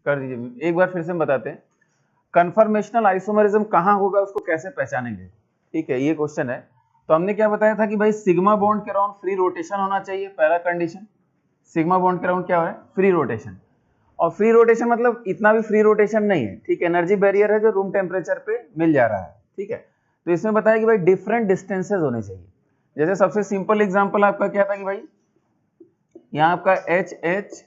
कर दीजिए, एक बार फिर से हम बताते हैं कन्फर्मेशनल आइसोमरिज्म कहाँ होगा, उसको कैसे पहचानेंगे। ठीक है, ये क्वेश्चन है। तो हमने क्या बताया था कि भाई सिग्मा बॉन्ड के अराउंड फ्री रोटेशन होना चाहिए, पहला कंडीशन। सिग्मा बॉन्ड के अराउंड क्या हो रहा है, फ्री रोटेशन। और फ्री रोटेशन मतलब इतना भी फ्री रोटेशन नहीं है, ठीक है, एनर्जी बैरियर है जो रूम टेम्परेचर पे मिल जा रहा है। ठीक है, तो इसमें बताया कि भाई डिफरेंट डिस्टेंसेज होने चाहिए। जैसे सबसे सिंपल एग्जांपल आपका क्या था कि भाई यहाँ आपका एच एच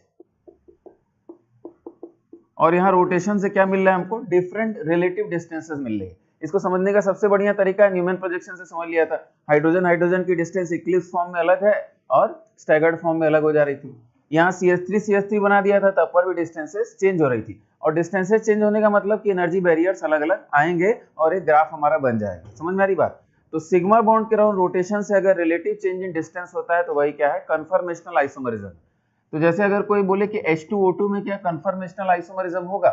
और यहाँ रोटेशन से क्या मिल रहा है हमको, डिफरेंट रिलेटिव डिस्टेंसेस मिल रहे हैं। इसको समझने का सबसे बढ़िया तरीका है न्यूमैन प्रोजेक्शन से समझ लिया था। हाइड्रोजन हाइड्रोजन की डिस्टेंस इक्लिप्स फॉर्म में अलग है और स्टैगर्ड फॉर्म में अलग हो जा रही थी। यहाँ CH3 बना दिया था, तब पर भी डिस्टेंसेस चेंज हो रही थी। और डिस्टेंसेस चेंज होने का मतलब कि एनर्जी बैरियर्स अलग अलग आएंगे और एक ग्राफ हमारा बन जाएगा। समझ में आ रही बात। तो सिग्मा बॉन्ड के अराउंड रोटेशन से अगर रिलेटिव चेंज इन डिस्टेंस होता है तो वही क्या है, कन्फर्मेशनल आइसोमरिज्म। तो जैसे अगर कोई बोले कि H2O2 में क्या कन्फर्मेशनल आइसोमरिज्म होगा,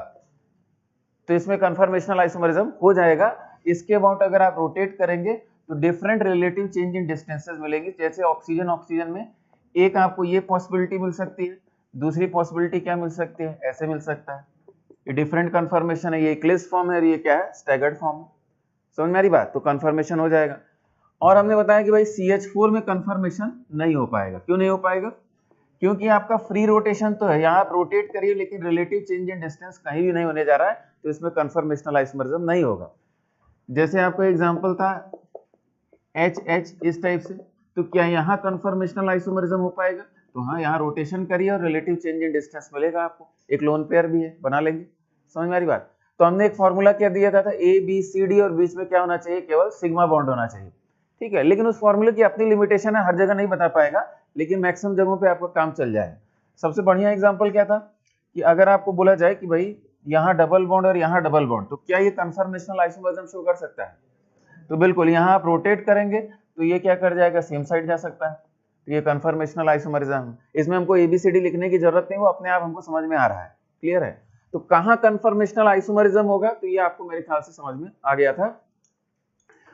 तो इसमें कन्फर्मेशनल आइसोमरिज्म हो जाएगा। इसके अबाउट अगर आप रोटेट करेंगे तो different relative change in distances मिलेंगे। जैसे ऑक्सीजन ऑक्सीजन में एक आपको ये पॉसिबिलिटी मिल सकती है, दूसरी पॉसिबिलिटी क्या मिल सकती है, ऐसे मिल सकता है। ये डिफरेंट कन्फर्मेशन है, ये इक्लिप्स फॉर्म है और ये क्या है, स्टैगर्ड फॉर्म है। समझ में आ रही बात। तो कन्फर्मेशन हो जाएगा। और हमने बताया कि भाई CH4 में कन्फर्मेशन नहीं हो पाएगा। क्यों नहीं हो पाएगा, क्योंकि आपका फ्री रोटेशन तो है, यहाँ आप रोटेट करिए लेकिन रिलेटिव चेंज इन डिस्टेंस कहीं भी नहीं होने जा रहा है, तो इसमें कन्फर्मेशनल आइसोमरिज्म नहीं होगा। जैसे आपका एग्जांपल था HH इस टाइप से, तो क्या यहाँ कन्फर्मेशनल आइसोमरिज्म हो पाएगा, तो हाँ, यहाँ रोटेशन करिए और रिलेटिव चेंज इन डिस्टेंस मिलेगा आपको। एक लोन पेयर भी है, बना लेंगे। समझ में आ रही बात। तो हमने एक फॉर्मूला क्या दिया था ABCD और बीच में क्या होना चाहिए, केवल सिग्मा बॉन्ड होना चाहिए। ठीक है, लेकिन उस फॉर्मूले की अपनी लिमिटेशन है, हर जगह नहीं बता पाएगा, लेकिन मैक्सिमम जगहों पे आपका काम चल जाएगा। सबसे बढ़िया एग्जांपल क्या था कि अगर आपको बोला जाए कि भाई यहाँ डबल बॉन्ड और यहाँ डबल बॉन्ड, तो क्या ये कन्फर्मेशनल आइसोमरिज्म शो कर सकता है, तो बिल्कुल। यहाँ आप रोटेट करेंगे तो ये क्या कर जाएगा, सेम साइड जा सकता है, तो ये कन्फर्मेशनल आइसोमरिज्म। इसमें हमको ABCD लिखने की जरूरत नहीं, वो अपने आप हमको समझ में आ रहा है। क्लियर है। तो कहाँ कन्फर्मेशनल आइसोमरिज्म होगा, तो ये आपको मेरे ख्याल से समझ में आ गया था।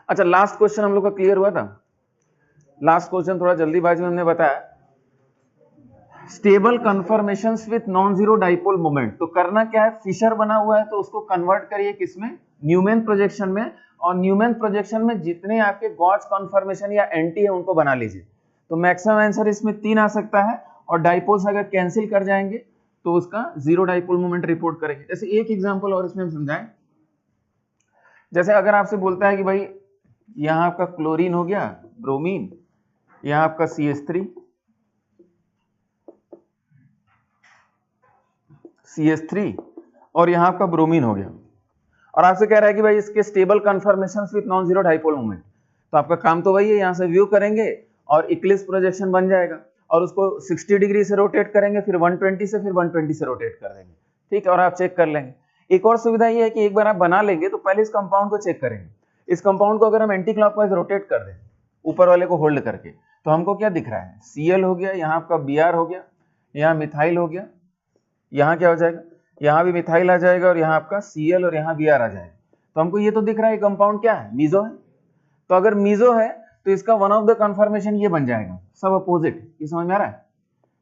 अच्छा, लास्ट क्वेश्चन हम लोग का क्लियर हुआ था। लास्ट क्वेश्चन थोड़ा जल्दीबाजी में हमने बताया, stable conformations with non zero dipole moment. तो करना क्या है, फिशर बना हुआ है तो उसको कन्वर्ट करिए किसमें, न्यूमैन प्रोजेक्शन में। और न्यूमैन प्रोजेक्शन में जितने आपके गॉस कन्फर्मेशन या एंटी है उनको बना लीजिए। तो मैक्सिमम आंसर इसमें 3 आ सकता है। और डाइपोल्स अगर कैंसिल कर जाएंगे तो उसका जीरो डाइपोल मोमेंट रिपोर्ट करेंगे। जैसे एक एग्जांपल और इसमें हम समझाएं, जैसे अगर आपसे बोलता है कि भाई यहाँ आपका क्लोरीन हो गया, ब्रोमीन, यहाँ आपका CH3 और यहाँ आपका ब्रोमीन हो गया, और आपसे कह रहा है कि भाई इसके stable conformations with non zero dipole moment. तो आपका काम तो वही है, यहाँ से व्यू करेंगे और इक्लिप्स प्रोजेक्शन बन जाएगा, और उसको 60 डिग्री से रोटेट करेंगे, फिर 120 से, फिर 120 से रोटेट कर देंगे। ठीक है, और आप चेक कर लेंगे। एक और सुविधा ये है कि एक बार आप बना लेंगे तो पहले इस कंपाउंड को चेक करेंगे। इस कंपाउंड को अगर हम एंटी क्लॉकवाइज रोटेट कर दें ऊपर वाले को होल्ड करके, तो हमको क्या दिख रहा है, Cl हो गया, यहाँ आपका Br हो गया, यहाँ मिथाइल हो गया, यहाँ क्या हो जाएगा, यहाँ भी मिथाइल आ जाएगा, और यहाँ आपका Cl और यहाँ Br आ जाएगा। तो हमको ये तो दिख रहा है कंपाउंड क्या है, मीजो है। तो अगर मीजो है तो इसका वन ऑफ द कन्फर्मेशन ये बन जाएगा, सब अपोजिट। ये समझ में आ रहा है।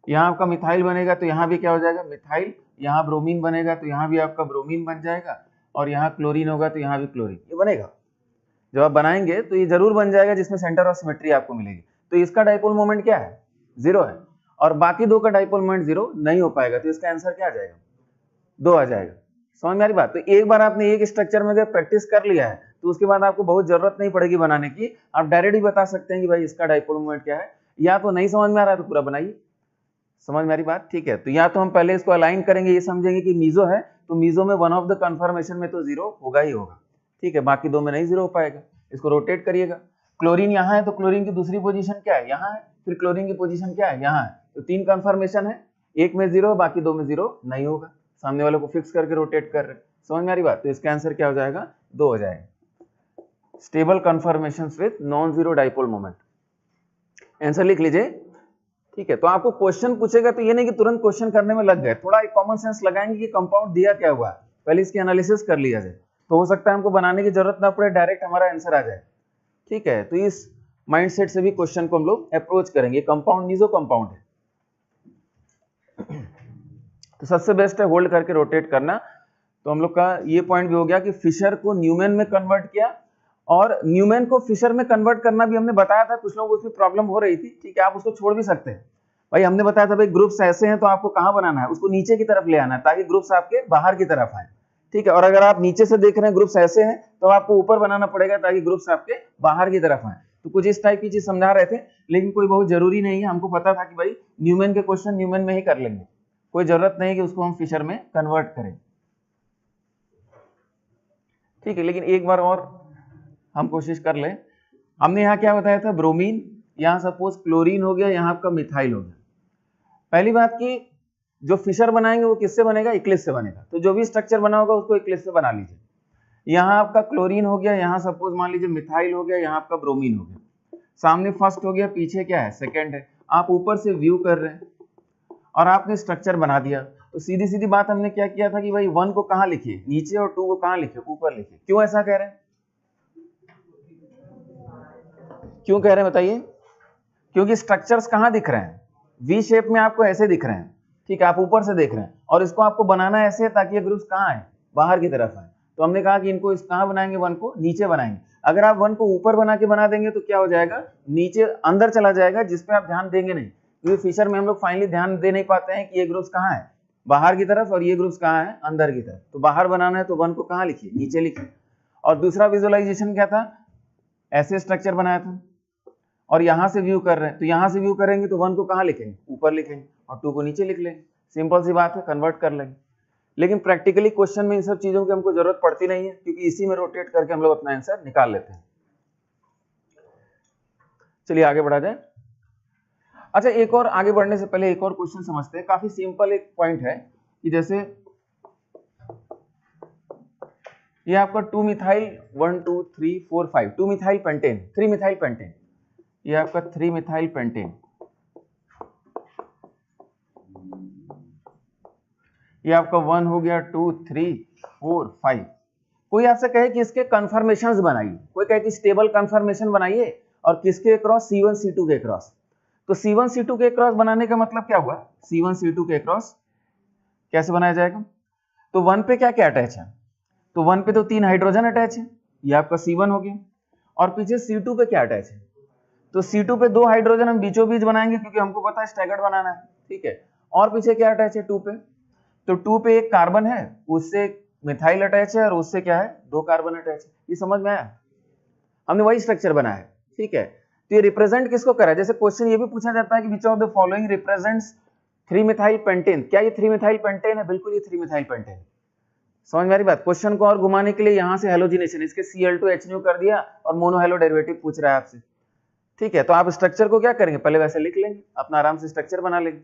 यहाँ आपका मिथाइल बनेगा तो यहाँ भी क्या हो जाएगा, मिथाइल। यहाँ ब्रोमीन बनेगा तो यहाँ भी आपका ब्रोमीन बन जाएगा, और यहाँ क्लोरीन होगा तो यहाँ भी क्लोरीन, ये बनेगा। जब आप बनाएंगे तो ये जरूर बन जाएगा जिसमें सेंटर ऑफ सिमेट्री आपको मिलेगी। तो इसका डाइपोल मोमेंट क्या है, 0 है, और बाकी दो का डाइपोल मोमेंट 0 नहीं हो पाएगा। तो इसका आंसर क्या आ जाएगा, 2 आ जाएगा। समझ में आ रही बात। तो एक बार आपने एक स्ट्रक्चर में अगर प्रैक्टिस कर लिया है तो उसके बाद आपको बहुत जरूरत नहीं पड़ेगी बनाने की। आप डायरेक्ट ही बता सकते हैं कि भाई इसका डाइपोल मोमेंट क्या है, या तो नहीं समझ में आ रहा है तो पूरा बनाइए। समझ में आ रही बात। ठीक है, तो या तो हम पहले इसको अलाइन करेंगे, ये समझेंगे कि मीजो है तो मीजो में वन ऑफ द कन्फर्मेशन में तो 0 होगा ही होगा। ठीक है, बाकी दो में नहीं 0 हो पाएगा। इसको रोटेट करिएगा, क्लोरीन यहाँ है तो क्लोरीन की दूसरी पोजीशन क्या है, यहाँ है, फिर क्लोरीन की पोजीशन क्या है, यहाँ है। तो 3 कन्फर्मेशन है, एक में 0 बाकी दो में 0 नहीं होगा। सामने वाले को फिक्स करके रोटेट कर रहे। समझ में आ रही बात। तो इसका आंसर क्या हो जाएगा, 2 हो जाएगा, stable conformations with non zero dipole moment. Answer लिख लीजिए। ठीक है, तो आपको क्वेश्चन पूछेगा तो ये नहीं कि तुरंत क्वेश्चन करने में लग गए, थोड़ा एक कॉमन सेंस लगाएंगे कि कंपाउंड दिया क्या हुआ है, पहले इसकी एनालिसिस कर लिया जाए, तो हो सकता है हमको बनाने की जरूरत ना पड़े, डायरेक्ट हमारा आंसर आ जाए। ठीक है, तो इस माइंडसेट से भी क्वेश्चन को हम लोग अप्रोच करेंगे। कंपाउंड मीजो कंपाउंड है। तो सबसे बेस्ट है होल्ड करके रोटेट करना। तो हम लोग का ये पॉइंट भी हो गया कि फिशर को न्यूमैन में कन्वर्ट किया, और न्यूमैन को फिशर में कन्वर्ट करना भी हमने बताया था, कुछ लोगों को उसमें प्रॉब्लम हो रही थी, ठीक है, आप उसको छोड़ भी सकते हैं। भाई हमने बताया था भाई ग्रुप्स ऐसे हैं तो आपको कहाँ बनाना है, उसको नीचे की तरफ ले आना है ताकि ग्रुप्स आपके बाहर की तरफ आए, ठीक है। और अगर आप नीचे से देख रहे हैं ग्रुप्स ऐसे हैं तो आपको ऊपर बनाना पड़ेगा ताकि ग्रुप्स आपके बाहर की तरफ आए। तो कुछ इस टाइप की चीज समझा रहे थे, लेकिन कोई बहुत जरूरी नहीं है, हमको पता था कि भाई न्यूमैन के क्वेश्चन न्यूमैन में ही कर लेंगे, कोई जरूरत नहीं कि उसको हम फिशर में कन्वर्ट करें, ठीक है। लेकिन एक बार और हम कोशिश कर ले। हमने यहाँ क्या बताया था, ब्रोमीन, यहाँ सपोज क्लोरीन हो गया, यहाँ आपका मिथाइल हो गया। पहली बात की जो फिशर बनाएंगे वो किससे बनेगा, इक्लिस से बनेगा। तो जो भी स्ट्रक्चर बना होगा उसको इक्लिस से बना लीजिए। यहाँ आपका क्लोरीन हो गया, यहाँ सपोज मान लीजिए मिथाइल हो गया, यहाँ आपका ब्रोमीन हो गया। सामने फर्स्ट हो गया, पीछे क्या है, सेकेंड है। आप ऊपर से व्यू कर रहे हैं और आपने स्ट्रक्चर बना दिया। तो सीधी सीधी बात हमने क्या किया था कि भाई 1 को कहाँ लिखिए, नीचे, और 2 को कहाँ लिखिए, ऊपर लिखिए। क्यों ऐसा कह रहे हैं, क्यों कह रहे हैं बताइए? क्योंकि स्ट्रक्चर्स कहाँ दिख रहे हैं, वी शेप में आपको ऐसे दिख रहे हैं, ठीक है, आप ऊपर से देख रहे हैं, और इसको आपको बनाना ऐसे है ताकि ये ग्रुप्स कहाँ आए, बाहर की तरफ आए। तो हमने कहा कि इनको इस कहाँ बनाएंगे, 1 को नीचे बनाएंगे। अगर आप 1 को ऊपर बना के बना देंगे तो क्या हो जाएगा, नीचे अंदर चला जाएगा, जिसपे आप ध्यान देंगे नहीं, क्योंकि फिशर में हम लोग फाइनली ध्यान दे नहीं पाते हैं कि ये ग्रुप्स कहाँ है, बाहर की तरफ, और ये ग्रुप्स कहाँ है, अंदर की तरफ। तो बाहर बनाना है तो 1 को कहाँ लिखिए, नीचे लिखिए। और दूसरा विजुअलाइजेशन क्या था, ऐसे स्ट्रक्चर बनाया था और यहां से व्यू कर रहे हैं, तो यहां से व्यू करेंगे तो 1 को कहाँ लिखेंगे, ऊपर लिखेंगे, और 2 को नीचे लिख लेंगे। सिंपल सी बात है, कन्वर्ट कर लेंगे। लेकिन प्रैक्टिकली क्वेश्चन में इन सब चीजों की हमको जरूरत पड़ती नहीं है, क्योंकि इसी में रोटेट करके हम लोग अपना आंसर निकाल लेते हैं। चलिए आगे बढ़ा जाए। अच्छा, एक और आगे बढ़ने से पहले एक और क्वेश्चन समझते हैं। काफी सिंपल एक पॉइंट है कि जैसे ये आपका 2 methyl 1 2 3 4 5 2 methyl pentane 3 methyl pentane, ये आपका 3 मिथाइल पेंटेन, ये आपका 1 हो गया, 2 3 4 5। कोई आपसे कहे कि इसके कन्फर्मेशंस बनाइए, कोई कहे कि स्टेबल कन्फर्मेशन बनाइए, और किसके अक्रॉस, C1 C2 के अक्रॉस। तो C1 C2 के अक्रॉस बनाने का मतलब क्या हुआ, C1 C2 के अक्रॉस कैसे बनाया जाएगा। तो 1 पे क्या क्या अटैच है, तो 1 पे तो 3 हाइड्रोजन अटैच है, ये आपका C1 हो गया। और पीछे C2 पे क्या अटैच है, तो C2 पे 2 हाइड्रोजन हम बीचों बीच बनाएंगे, क्योंकि हमको पता है स्टैगर्ड बनाना है, ठीक है। और पीछे क्या अटैच है 2 पे, तो 2 पे एक कार्बन है, उससे मिथाइल अटैच है, और उससे क्या है 2 कार्बन अटैच है। ये समझ में आया, हमने वही स्ट्रक्चर बनाया है, ठीक है। तो ये रिप्रेजेंट किसको करा है, जैसे क्वेश्चन ये भी पूछा जाता है कि which of the following represents 3 methyl pentane. क्या ये 3 मिथाइल पेंटेन है, बिल्कुल ये 3 मिथाइल पेंटेन। समझ में आ रही बात। क्वेश्चन को और घुमाने के लिए यहां से हेलोजिनेशन, इसके Cl2H कर दिया और मोनो हेलो डेरिवेटिव पूछ रहा है आपसे, ठीक है। तो आप स्ट्रक्चर को क्या करेंगे, पहले वैसे लिख लेंगे, अपना आराम से स्ट्रक्चर बना लेंगे,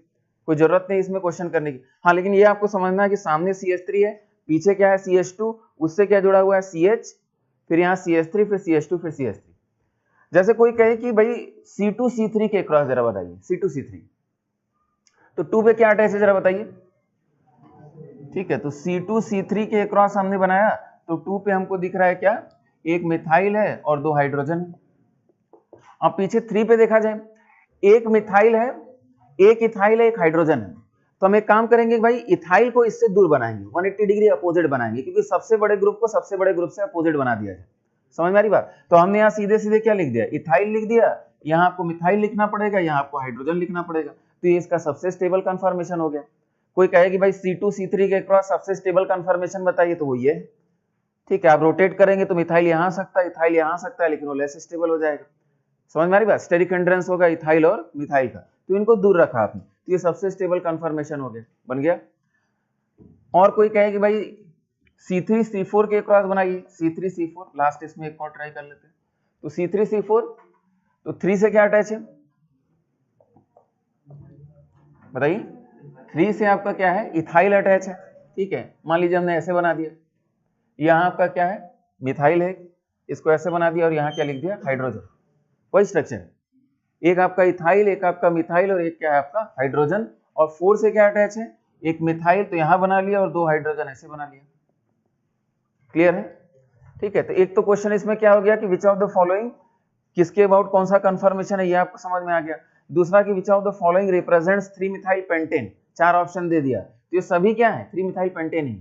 कोई जरूरत नहीं इसमें क्वेश्चन करने की। हाँ, लेकिन ये आपको समझना है कि सामने CH3 है, पीछे क्या है CH2, उससे क्या जुड़ा हुआ है CH, फिर यहाँ CH3, फिर CH2, फिर CH3। जैसे कोई कहे कि भाई C2 C3 के क्रॉस जरा बताइए, C2 C3, तो 2 पे क्या अटैच है जरा बताइए, ठीक है। तो C2 C3 के क्रॉस हमने बनाया, तो 2 पे हमको दिख रहा है क्या, एक मिथाइल है और 2 हाइड्रोजन है। अब पीछे 3 पे देखा जाए, एक मिथाइल है, एक इथाइल है, एक हाइड्रोजन है। तो हम एक काम करेंगे भाई, इथाइल को इससे दूर बनाएंगे, 180 डिग्री अपोजिट बनाएंगे, क्योंकि सबसे बड़े ग्रुप को सबसे बड़े ग्रुप से अपोजिट बना दिया जाए। समझ में आ रही बात। तो हमने यहाँ सीधे सीधे क्या लिख दिया, इथाइल लिख दिया, यहाँ आपको मिथाइल लिखना पड़ेगा, यहाँ आपको हाइड्रोजन लिखना पड़ेगा। तो ये इसका सबसे स्टेबल कन्फर्मेशन हो गया। कोई कहे कि भाई C2 C3 के क्रॉस सबसे स्टेबल कन्फर्मेशन बताइए, तो वो ये है, ठीक है। आप रोटेट करेंगे तो मिथाइल यहाँ आ सकता है, इथाइल यहाँ आ सकता है, लेकिन वो लेस स्टेबल हो जाएगा। समझ में आ रही बात। स्टेरिक हिंड्रेंस होगा इथाइल और मिथाइल का, तो इनको दूर रखा आपने, तो ये सबसे स्टेबल कन्फर्मेशन हो गया, बन गया। और कोई कहे कि भाई C3 C4 के क्रॉस बनाइए, C3 C4, लास्ट इसमें एक और ट्राई कर लेते हैं। तो C3 C4, तो 3 से क्या अटैच है बताइए, 3 से आपका क्या है, इथाइल अटैच है, ठीक है। मान लीजिए हमने ऐसे बना दिया, यहाँ आपका क्या है, मिथाइल है, इसको ऐसे बना दिया, और यहाँ क्या लिख दिया, हाइड्रोजन। वही स्ट्रक्चर है, एक आपका इथाइल, एक आपका मिथाइल, और एक क्या है आपका हाइड्रोजन। और 4 से क्या अटैच है, एक मिथाइल, तो यहां बना लिया, और 2 हाइड्रोजन ऐसे बना लिया। क्लियर है, ठीक है। तो एक तो क्वेश्चन इसमें क्या हो गया कि विच ऑफ द फॉलोइंग, किसके अबाउट कौन सा कंफर्मेशन है, ये आपको समझ में आ गया। दूसरा कि which of the following represents 3 methyl pentane, 4 option दे दिया। तो ये सभी क्या है, 3 मिथाइल पेंटेन ही।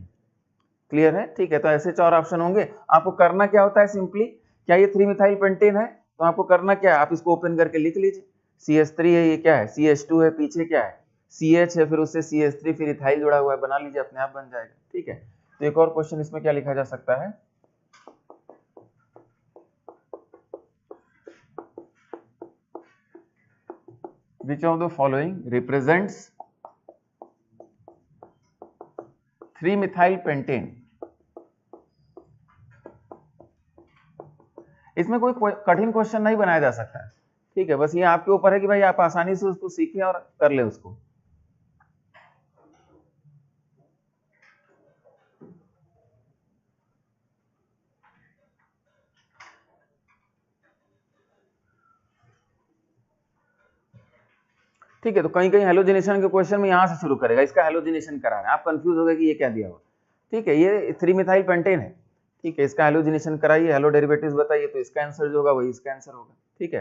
क्लियर है, ठीक है। तो ऐसे 4 ऑप्शन होंगे। आपको करना क्या होता है, सिंपली क्या ये 3 मिथाइल पेंटेन है, तो आपको करना क्या है, आप इसको ओपन करके लिख लीजिए। CH3 है, ये क्या है, CH2 है, पीछे क्या है CH है, फिर उससे CH3, फिर इथाइल जुड़ा हुआ है, बना लीजिए, अपने आप बन जाएगा। ठीक है। तो एक और क्वेश्चन इसमें क्या लिखा जा सकता है, which of the following represents 3-methyl pentane। इसमें कोई कठिन क्वेश्चन नहीं बनाया जा सकता है। ठीक है, बस ये आपके ऊपर है कि भाई आप आसानी से उसको सीखें और कर ले उसको। ठीक है, तो कहीं कहीं हेलोजिनेशन के क्वेश्चन में यहां से शुरू करेगा, इसका हेलोजिनेशन करा रहा है, आप कंफ्यूज हो गए कि ये क्या दिया हुआ। ठीक है, ये 3-मिथाइल पेंटेन है। ठीक है, इसका हेलोजिनेशन कराइए, हेलो डेरिवेटिव्स बताइए, तो इसका आंसर जो होगा वही इसका आंसर होगा। ठीक है,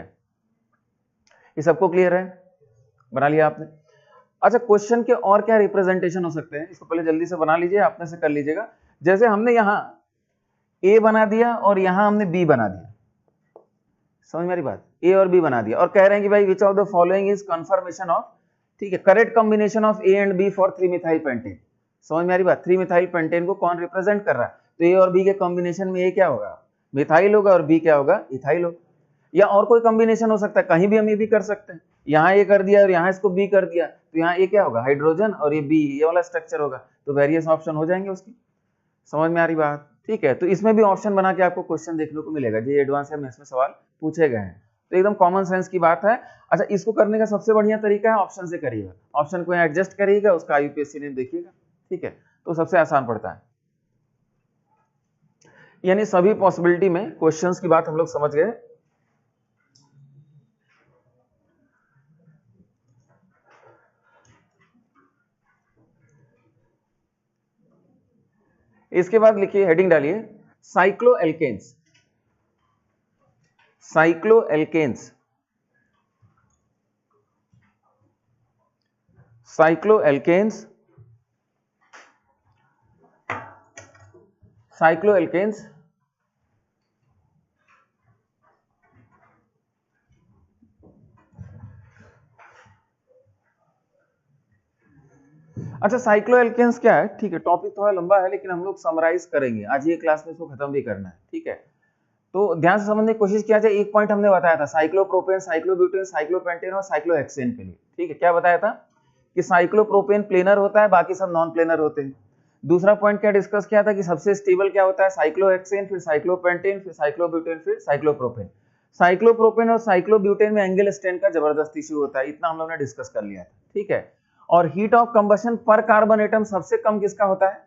ये सबको क्लियर है, बना लिया आपने। अच्छा, क्वेश्चन के और क्या रिप्रेजेंटेशन हो सकते हैं, इसको पहले जल्दी से बना लीजिए, आपने से कर लीजिएगा। जैसे हमने यहाँ ए बना दिया और यहाँ हमने बी बना दिया, समझ में आ रही बात, ए और बी बना दिया, और कह रहे हैं कि भाई which of the following is conformation of, ठीक है, correct combination of A and B for 3-मिथाइल पेंटेन। समझ में आ रही बात, 3-मिथाइल पेंटेन को कौन रिप्रेजेंट कर रहा है, तो ए और बी के कॉम्बिनेशन में ए क्या होगा, मिथाइल होगा, और बी क्या होगा, इथाइल होगा। या और कोई कॉम्बिनेशन हो सकता है, कहीं भी हम ये भी कर सकते हैं, यहाँ ये कर दिया और यहाँ इसको बी कर दिया, तो यहाँ ये क्या होगा, हाइड्रोजन, और ये बी, ये वाला स्ट्रक्चर होगा, तो वेरियस ऑप्शन हो जाएंगे उसकी। समझ में आ रही बात, ठीक है। तो इसमें भी ऑप्शन बना के आपको क्वेश्चन देखने को मिलेगा, जो एडवांस है, इसमें सवाल पूछे गए हैं, तो एकदम कॉमन सेंस की बात है। अच्छा, इसको करने का सबसे बढ़िया तरीका है ऑप्शन से करिएगा, ऑप्शन को एडजस्ट करिएगा, उसका यूपीएससी ने देखिएगा। ठीक है, तो सबसे आसान पड़ता है, यानी सभी पॉसिबिलिटी में क्वेश्चंस की बात हम लोग समझ गए। इसके बाद लिखिए, हेडिंग डालिए, साइक्लोएल्केन्स। साइक्लोएल्केन्स, साइक्लोएल्केन्स, साइक्लोएल्केन्स अच्छा, साइक्लोएल्केन्स क्या है, ठीक है, टॉपिक थोड़ा लंबा है, लेकिन हम लोग समराइज करेंगे आज ये क्लास में, इसको खत्म भी करना है। ठीक है, तो ध्यान से समझने की कोशिश किया जाए। एक पॉइंट हमने बताया था साइक्लोप्रोपेन, साइक्लोब्यूटेन, साइक्लोपेंटेन और साइक्लोहेक्सेन के लिए। ठीक है, क्या बताया था कि साइक्लोप्रोपेन प्लेनर होता है, बाकी सब नॉन प्लेनर होते हैं। दूसरा पॉइंट क्या डिस्कस किया था कि सबसे स्टेबल क्या होता है, साइक्लोहेक्सेन, फिर साइक्लोपेंटेन, फिर साइक्लोब्यूटेन, फिर साइक्लोप्रोपेन। साइक्लोप्रोपेन और साइक्लोब्यूटेन में एंगल स्ट्रेन का जबरदस्त इश्यू होता है, इतना हम लोग ने डिस्कस कर लिया था। ठीक है, और हीट ऑफ कंबशन पर कार्बन एटम सबसे कम किसका होता है,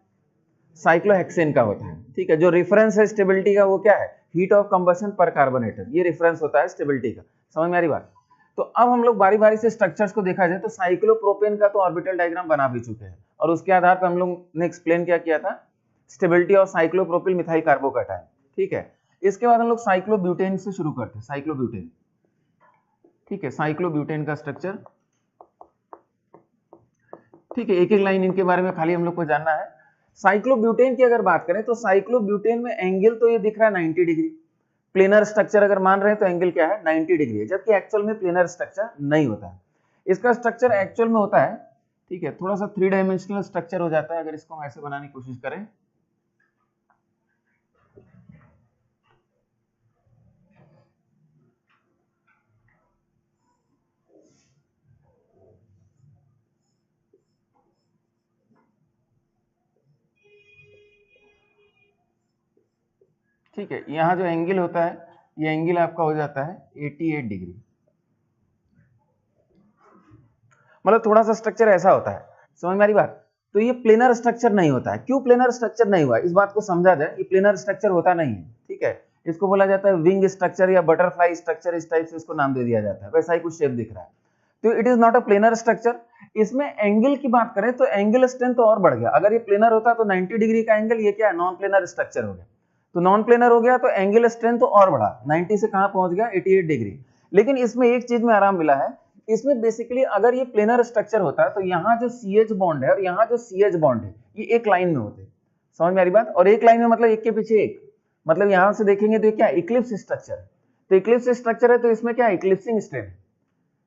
साइक्लोहेक्सेन का होता है। ठीक है, जो रेफरेंस है स्टेबिलिटी का वो क्या है, हीट ऑफ कंबशन पर कार्बन एटम, ये रेफरेंस होता है स्टेबिलिटी का। समझ में आ रही बात। तो अब हम लोग बारी बारी से स्ट्रक्चर्स को देखा जाए, तो साइक्लोप्रोपेन का तो ऑर्बिटल डायग्राम बना भी चुके हैं, और उसके आधार पर हम लोग ने एक्सप्लेन क्या किया था, stability of cyclopropyl methyl carbocation. ठीक है, इसके बाद हम लोग साइक्लोब्यूटेन से शुरू करते हैं, साइक्लोब्यूटेन। ठीक है, साइक्लोब्यूटेन का स्ट्रक्चर, ठीक है, एक एक लाइन इनके बारे में खाली हम लोग को जानना है। साइक्लोब्यूटेन की अगर बात करें तो साइक्लोब्यूटेन में एंगल तो ये दिख रहा है 90 डिग्री, प्लेनर स्ट्रक्चर अगर मान रहे हैं तो एंगल क्या है, 90 डिग्री है, जबकि एक्चुअल में प्लेनर स्ट्रक्चर नहीं होता है। इसका स्ट्रक्चर एक्चुअल में होता है, ठीक है, थोड़ा सा 3 डायमेंशनल स्ट्रक्चर हो जाता है अगर इसको हम ऐसे बनाने की कोशिश करें। ठीक है, यहाँ जो एंगल होता है, ये एंगल आपका हो जाता है 88 डिग्री, मतलब थोड़ा सा स्ट्रक्चर ऐसा होता है। समझ में आ रही बात। तो ये प्लेनर स्ट्रक्चर नहीं होता है। क्यों प्लेनर स्ट्रक्चर नहीं हुआ, इस बात को समझा जाए, ये प्लेनर स्ट्रक्चर होता नहीं है। ठीक है, इसको बोला जाता है विंग स्ट्रक्चर या बटरफ्लाई स्ट्रक्चर, इस टाइप से इसको नाम दे दिया जाता है, वैसा ही कुछ शेप दिख रहा है। तो it is not a planar structure. इसमें एंगल की बात करें तो एंगल स्ट्रेंथ तो और बढ़ गया, अगर ये प्लेनर होता तो 90 डिग्री का एंगल, ये क्या है, नॉन प्लेनर स्ट्रक्चर हो गया, तो नॉन प्लेनर हो गया तो एंगल स्ट्रेंथ तो और बढ़ा, 90 से कहां पहुंच गया, 88 डिग्री। लेकिन इसमें एक चीज में आराम मिला है, इसमें बेसिकली अगर ये प्लेनर स्ट्रक्चर होता है तो यहाँ जो CH बॉन्ड है और यहाँ जो CH बॉन्ड है ये एक लाइन में होते, समझ में आ रही बात। और एक लाइन में मतलब एक के पीछे एक, मतलब यहाँ से देखेंगे तो ये क्या इक्लिप्स स्ट्रक्चर है। तो इक्लिप्स स्ट्रक्चर है तो इसमें क्या है इक्लिप्सिंग स्ट्रेन है।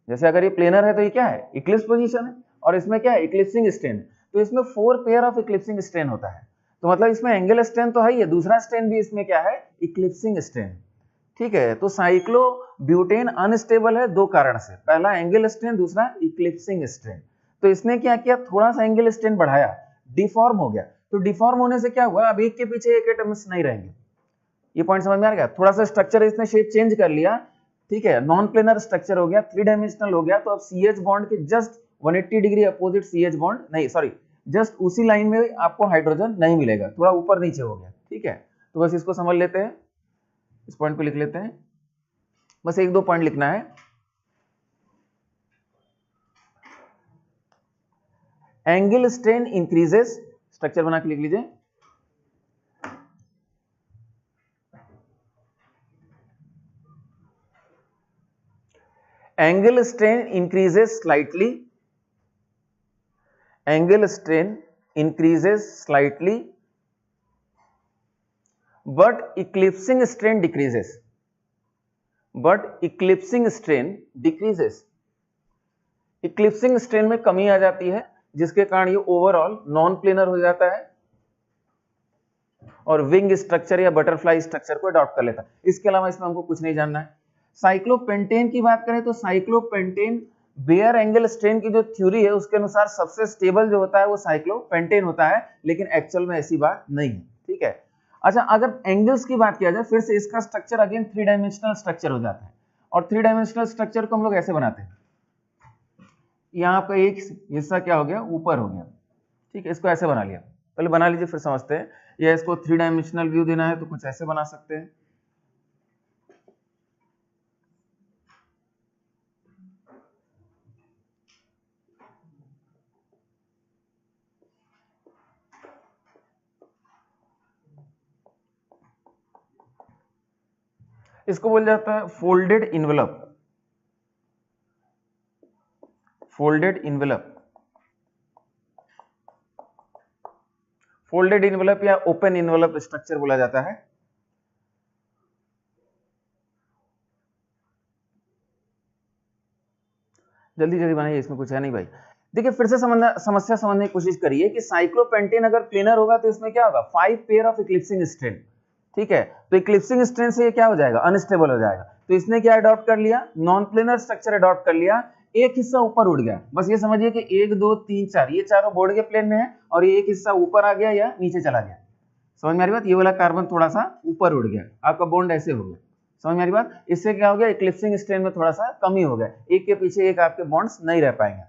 जैसे अगर ये प्लेनर है तो ये क्या है इक्लिप्स पोजीशन है, और इसमें क्या है इक्लिप्सिंग स्ट्रेन। तो इसमें 4 पेयर ऑफ इक्लिप्सिंग स्ट्रेन होता है। तो मतलब इसमें एंगल स्ट्रेन तो है ही है, दूसरा स्ट्रेन भी इसमें क्या है इक्लिप्सिंग स्ट्रेन। ठीक है, तो साइक्लोब्यूटेन अनस्टेबल है दो कारण से, पहला एंगल स्ट्रेन, दूसरा इक्लिप्सिंग स्ट्रेन। तो इसने क्या किया, थोड़ा सा एंगल स्ट्रेन बढ़ाया, डिफॉर्म हो गया। तो डिफॉर्म होने से क्या हुआ, अब एक के पीछे एक एटम्स नहीं रहेंगे। ये पॉइंट समझ में आ गया। थोड़ा सा स्ट्रक्चर इसने शेप चेंज कर लिया, ठीक है, नॉन प्लेनर स्ट्रक्चर हो गया, 3 डायमेंशनल हो गया। तो अब CH बॉन्ड के just 180 degree opposite CH bond नहीं, सॉरी, जस्ट उसी लाइन में आपको हाइड्रोजन नहीं मिलेगा, थोड़ा ऊपर नीचे हो गया। ठीक है, तो बस इसको समझ लेते हैं, इस पॉइंट पे लिख लेते हैं, बस 1-2 पॉइंट लिखना है। एंगल स्ट्रेन इंक्रीजेस, स्ट्रक्चर बना के लिख लीजिए। Angle strain increases slightly, angle strain increases slightly, but eclipsing strain decreases, but eclipsing strain decreases। eclipsing strain में कमी आ जाती है, जिसके कारण ये ओवरऑल नॉन प्लेनर हो जाता है और विंग स्ट्रक्चर या बटरफ्लाई स्ट्रक्चर को अडॉप्ट कर लेता है। इसके अलावा इसमें हमको कुछ नहीं जानना है। साइक्लोपेंटेन की बात करें तो साइक्लोपेंटेन बेयर एंगल स्ट्रेन की जो थ्योरी है उसके अनुसार सबसे स्टेबल जो होता है वो साइक्लोपेंटेन होता है, लेकिन एक्चुअल में ऐसी बात नहीं है। ठीक है, अच्छा, अगर एंगल्स की बात किया जाए फिर से इसका स्ट्रक्चर अगेन 3 डायमेंशनल स्ट्रक्चर हो जाता है। और 3 डायमेंशनल स्ट्रक्चर को हम लोग ऐसे बनाते हैं, यहाँ आपका एक हिस्सा क्या हो गया, ऊपर हो गया। ठीक है, इसको ऐसे बना लिया, पहले बना लीजिए फिर समझते हैं। या इसको 3 डायमेंशनल व्यू देना है तो कुछ ऐसे बना सकते हैं। इसको बोल जाता है folded envelope, folded envelope, folded envelope या ओपन इन्वेलप स्ट्रक्चर बोला जाता है। जल्दी जल्दी बनाइए, इसमें कुछ है नहीं भाई। देखिए फिर से समस्या समझने की कोशिश करिए कि साइक्लोपेंटेन अगर प्लेनर होगा तो इसमें क्या होगा, 5 पेयर ऑफ इक्लिप्सिंग स्ट्रेन। ठीक है, तो इक्लिप्सिंग स्ट्रेन से ये क्या हो जाएगा, अनस्टेबल हो जाएगा। तो इसने क्या अडॉप्ट कर लिया, नॉन प्लेनर स्ट्रक्चर अडॉप्ट कर लिया, एक हिस्सा ऊपर उड़ गया। बस ये समझिए कि 1 2 3 4 ये चारों बोर्ड के प्लेन में है और ये एक हिस्सा ऊपर आ गया या नीचे चला गया। समझ में आ रही बात, ये वाला कार्बन थोड़ा सा ऊपर उड़ गया, आपका बॉन्ड ऐसे हो गया। समझ में आ रही बात, इससे क्या हो गया, इक्लिप्सिंग स्ट्रेन में थोड़ा सा कमी हो गया, एक के पीछे एक आपके बॉन्ड्स नहीं रह पाएंगे।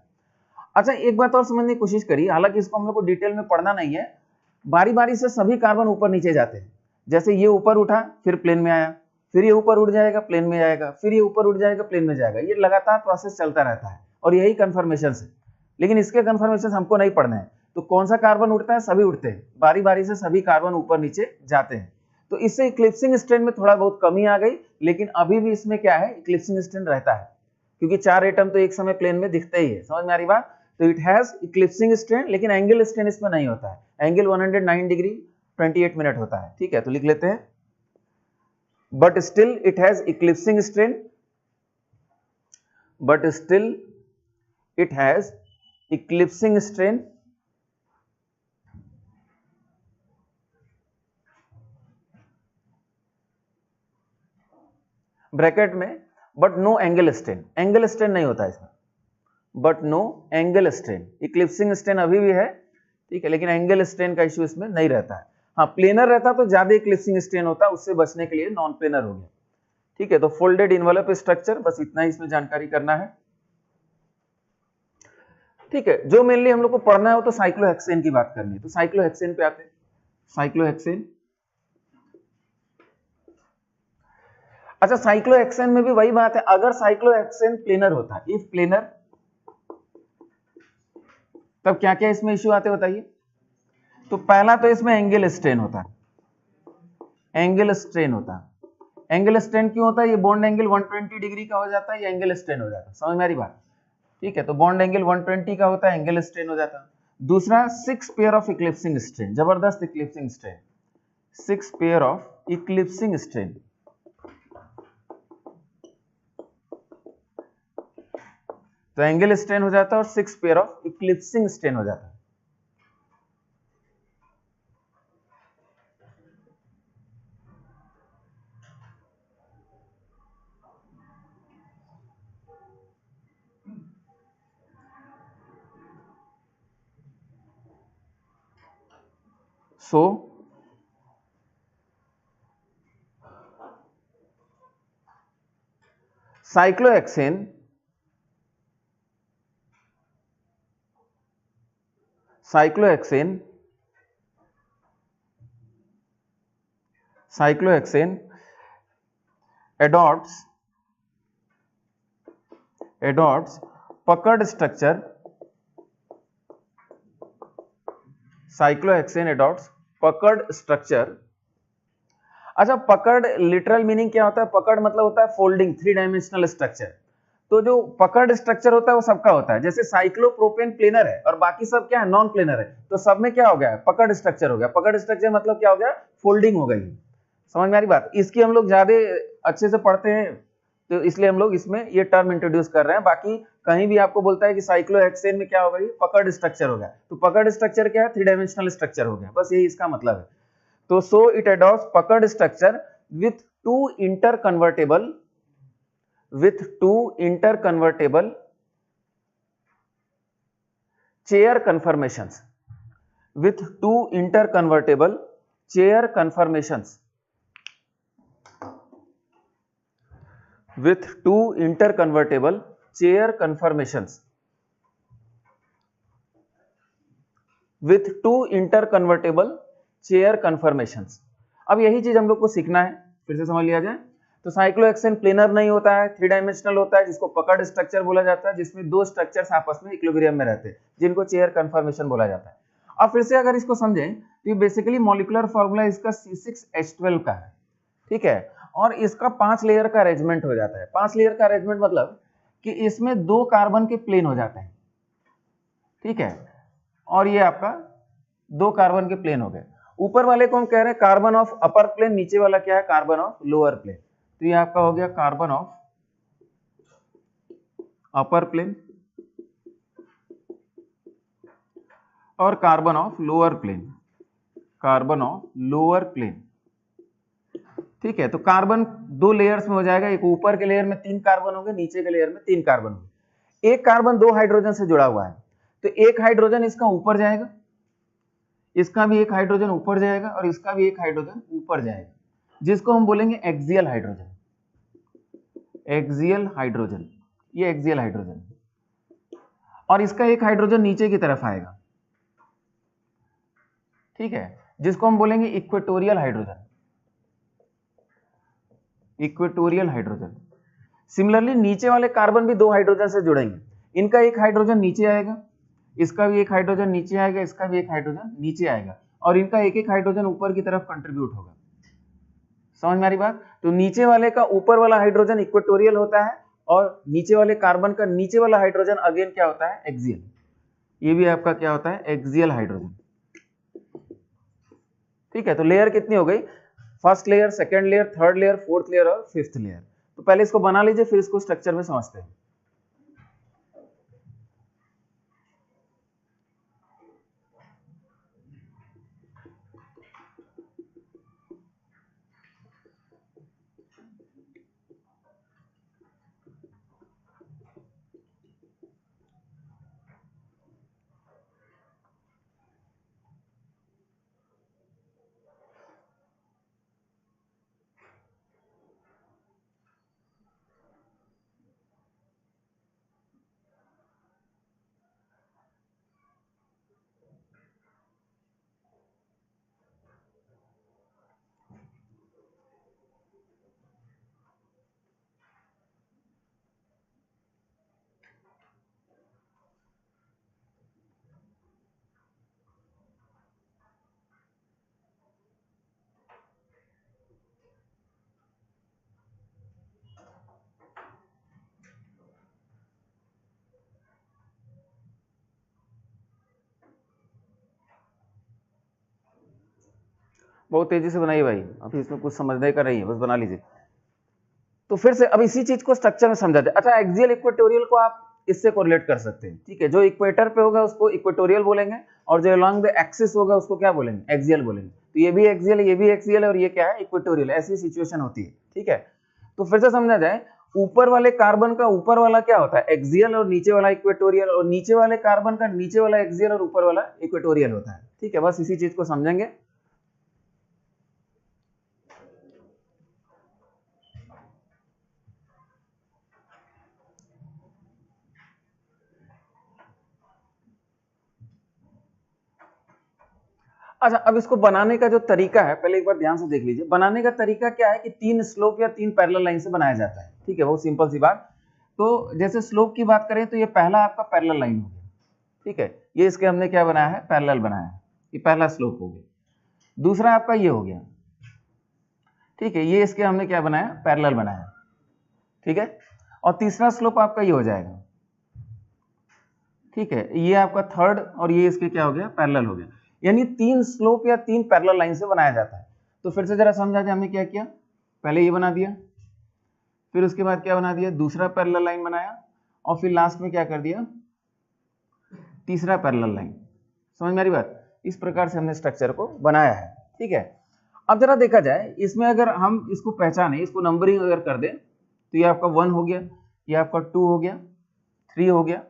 अच्छा, एक बात और समझने की कोशिश करिए, हालांकि इसको हम लोग को डिटेल में पढ़ना नहीं है, बारी बारी से सभी कार्बन ऊपर नीचे जाते हैं। जैसे ये ऊपर उठा फिर प्लेन में आया, फिर ये ऊपर उड़ जाएगा प्लेन में जाएगा, फिर ये ऊपर उड़ जाएगा प्लेन में जाएगा, ये लगातार प्रोसेस चलता रहता है और यही कन्फर्मेशन है। लेकिन इसके कन्फर्मेशन हमको नहीं पढ़ना है। तो कौन सा कार्बन उड़ता है, सभी उड़ते हैं, बारी बारी से सभी कार्बन ऊपर नीचे जाते हैं। तो इससे इक्लिप्सिंग स्ट्रेन में थोड़ा बहुत कमी आ गई, लेकिन अभी भी इसमें क्या है, इक्लिप्सिंग स्ट्रेन रहता है, क्योंकि 4 एटम तो एक समय प्लेन में दिखते ही है। समझ में आ रही बात, तो इट हैज इक्लिप्सिंग स्ट्रेन, लेकिन एंगल स्ट्रेन इसमें नहीं होता है। एंगल 109 डिग्री 28 मिनट होता है। ठीक है, तो लिख लेते हैं, but still it has eclipsing strain, but still it has eclipsing strain, bracket में but no angle strain, angle strain नहीं होता इसमें, but no angle strain, eclipsing strain अभी भी है। ठीक है, लेकिन एंगल स्ट्रेन का इश्यू इसमें नहीं रहता है। हाँ, प्लेनर रहता तो ज्यादा इक्लिप्सिंग स्ट्रेन होता, उससे बचने के लिए नॉन प्लेनर हो गया। ठीक है, तो फोल्डेड इन्वेलप स्ट्रक्चर, बस इतना ही इसमें जानकारी करना है। ठीक है, जो मेनली हम लोग को पढ़ना है वो तो साइक्लोहेक्सेन की बात करनी है। तो साइक्लोहेक्सेन पे आते हैं। साइक्लोहेक्सेन, अच्छा, साइक्लोहेक्सेन में भी वही बात है, अगर साइक्लोहेक्सेन प्लेनर होता है, इफ प्लेनर, तब क्या क्या इसमें इश्यू आते बताइए। तो पहला तो इसमें एंगल स्ट्रेन होता है, एंगल स्ट्रेन होता है। एंगल स्ट्रेन क्यों होता है, ये बॉन्ड एंगल 120 डिग्री का हो जाता है, ये एंगल स्ट्रेन हो जाता है। समझ में आ रही बात, ठीक है, तो बॉन्ड एंगल 120 का होता है, एंगल स्ट्रेन हो जाता है। दूसरा 6 पेयर ऑफ इक्लिप्सिंग स्ट्रेन, जबरदस्त eclipsing strain, 6 pair of eclipsing strain, तो एंगल स्ट्रेन हो जाता है और 6 पेयर ऑफ इक्लिप्सिंग स्ट्रेन हो जाता है। सो साइक्लोहेक्सेन adopts पकड़ स्ट्रक्चर, साइक्लोहेक्सेन adopts पकड़ स्ट्रक्चर। अच्छा, पकड़ लिटरल मीनिंग क्या होता है? पकड़ मतलब होता है फोल्डिंग, 3 डायमेंशनल स्ट्रक्चर। तो जो पकड़ स्ट्रक्चर होता है वो सबका होता है, जैसे साइक्लोप्रोपेन प्लेनर है और बाकी सब क्या है? नॉन प्लेनर है, तो सब में क्या हो गया? पकड़ स्ट्रक्चर हो गया। पकड़ स्ट्रक्चर मतलब क्या हो गया? फोल्डिंग हो गई। समझ में आ रही बात? इसकी हम लोग ज्यादा अच्छे से पढ़ते हैं, तो इसलिए हम लोग इसमें ये टर्म इंट्रोड्यूस कर रहे हैं। बाकी कहीं भी आपको बोलता है कि साइक्लोहेक्सेन में क्या हो गई? पकड़ स्ट्रक्चर हो गया, तो पकड़ स्ट्रक्चर क्या है? 3 डायमेंशनल स्ट्रक्चर हो गया, बस यही इसका मतलब है। तो सो इट adopts पकड़ structure with two interconvertible chair conformations, with two interconvertible chair conformations, with two interconvertible chair conformations, with two interconvertible chair conformations. अब यही चीज हम लोग को सीखना है, फिर से समझ लिया जाए। तो साइक्लोहेक्सेन प्लेनर नहीं होता है, 3 डायमेंशनल होता है, जिसको पकड़ स्ट्रक्चर बोला जाता है, जिसमें 2 स्ट्रक्चर्स आपस में इक्विलिब्रियम में रहते हैं, जिनको चेयर कन्फर्मेशन बोला जाता है। अब फिर से अगर इसको समझें तो ये बेसिकली मॉलिक्यूलर फॉर्मूला इसका C6H12 का है, ठीक है, और इसका 5 लेयर का अरेंजमेंट हो जाता है। 5 लेयर का अरेंजमेंट मतलब कि इसमें 2 कार्बन के प्लेन हो जाते हैं, ठीक है, और ये आपका 2 कार्बन के प्लेन हो गए। ऊपर वाले को हम कह रहे हैं कार्बन ऑफ अपर प्लेन, नीचे वाला क्या है? Carbon of lower plane. तो ये आपका हो गया कार्बन ऑफ अपर प्लेन और carbon of lower plane, carbon of lower plane, ठीक है। तो कार्बन 2 लेयर्स में हो जाएगा, एक ऊपर के लेयर में 3 कार्बन होंगे, नीचे के लेयर में 3 कार्बन होंगे। एक कार्बन 2 हाइड्रोजन से जुड़ा हुआ है, तो एक हाइड्रोजन इसका ऊपर जाएगा, इसका भी एक हाइड्रोजन ऊपर जाएगा और इसका भी एक हाइड्रोजन ऊपर जाएगा, जिसको हम बोलेंगे एक्सियल हाइड्रोजन, एक्सियल हाइड्रोजन, ये एक्सियल हाइड्रोजन। और इसका एक हाइड्रोजन नीचे की तरफ आएगा, ठीक है, जिसको हम बोलेंगे equatorial hydrogen, equatorial hydrogen. Similarly नीचे वाले कार्बन भी 2 हाइड्रोजन से जुड़ेंगे, इनका एक हाइड्रोजन नीचे आएगा, इसका भी एक हाइड्रोजन नीचे आएगा, इसका भी एक हाइड्रोजन नीचे आएगा, और इनका एक एक हाइड्रोजन ऊपर की तरफ कंट्रीब्यूट होगा। समझ में आ रही बात? तो नीचे वाले का ऊपर वाला हाइड्रोजन इक्वेटोरियल होता है और नीचे वाले कार्बन का नीचे वाला हाइड्रोजन अगेन क्या होता है? एक्सियल। ये भी आपका क्या होता है? एक्सियल हाइड्रोजन, ठीक है। तो लेयर कितनी हो गई? First layer, second layer, third layer, fourth layer और फिफ्थ लेयर। तो पहले इसको बना लीजिए, फिर इसको स्ट्रक्चर में समझते हैं। बहुत तेजी से बनाइए भाई, अभी इसमें कुछ समझने का नहीं है, बस बना लीजिए। तो फिर से अब इसी चीज को स्ट्रक्चर में समझाते हैं। अच्छा, एक्सियल इक्वेटोरियल को आप इससे कोरिलेट कर सकते हैं, ठीक है। जो इक्वेटर पे होगा उसको इक्वेटोरियल बोलेंगे, और जो अलोंग द एक्सिस होगा उसको क्या बोलेंगे, एक्सियल बोलेंगे। तो ये भी एक्सियल है, ये भी एक्सियल है, और ये क्या है, इक्वेटोरियल। ऐसी सिचुएशन होती है, ठीक है। तो फिर से समझा जाए, ऊपर वाले कार्बन का ऊपर वाला क्या होता है, एक्सियल, और नीचे वाला इक्वेटोरियल, और नीचे वाले कार्बन का नीचे वाला एक्सियल और ऊपर वाला इक्वेटोरियल होता है, ठीक है। बस इसी चीज को समझेंगे। अच्छा, अब इसको बनाने का जो तरीका है, पहले एक बार ध्यान से देख लीजिए। बनाने का तरीका क्या है कि 3 स्लोप या 3 पैरेलल लाइन से बनाया जाता है, ठीक है। बहुत सिंपल सी बात। तो जैसे स्लोप की बात करें तो ये पहला आपका पैरेलल लाइन हो गया, ठीक है। ये इसके हमने क्या बनाया है, पैरेलल बनाया है, ये पहला स्लोप हो गया। दूसरा आपका ये हो गया, ठीक है, ये इसके हमने क्या बनाया, पैरेलल बनाया, ठीक है। और तीसरा स्लोप आपका ये हो जाएगा, ठीक है। ये आपका थर्ड, और ये इसके क्या हो गया, पैरेलल हो गया। यानी 3 स्लोप या 3 पैरेलल लाइन से बनाया जाता है। तो फिर से जरा समझा जाए, हमने क्या किया, पहले ये बना दिया, फिर उसके बाद क्या बना दिया, दूसरा पैरेलल लाइन बनाया, और फिर लास्ट में क्या कर दिया, तीसरा पैरेलल लाइन। समझ में आ रही बात? इस प्रकार से हमने स्ट्रक्चर को बनाया है, ठीक है। अब जरा देखा जाए, इसमें अगर हम इसको पहचाने, इसको नंबरिंग अगर कर दें, तो ये आपका 1 हो गया, ये आपका 2 हो गया, 3 हो गया,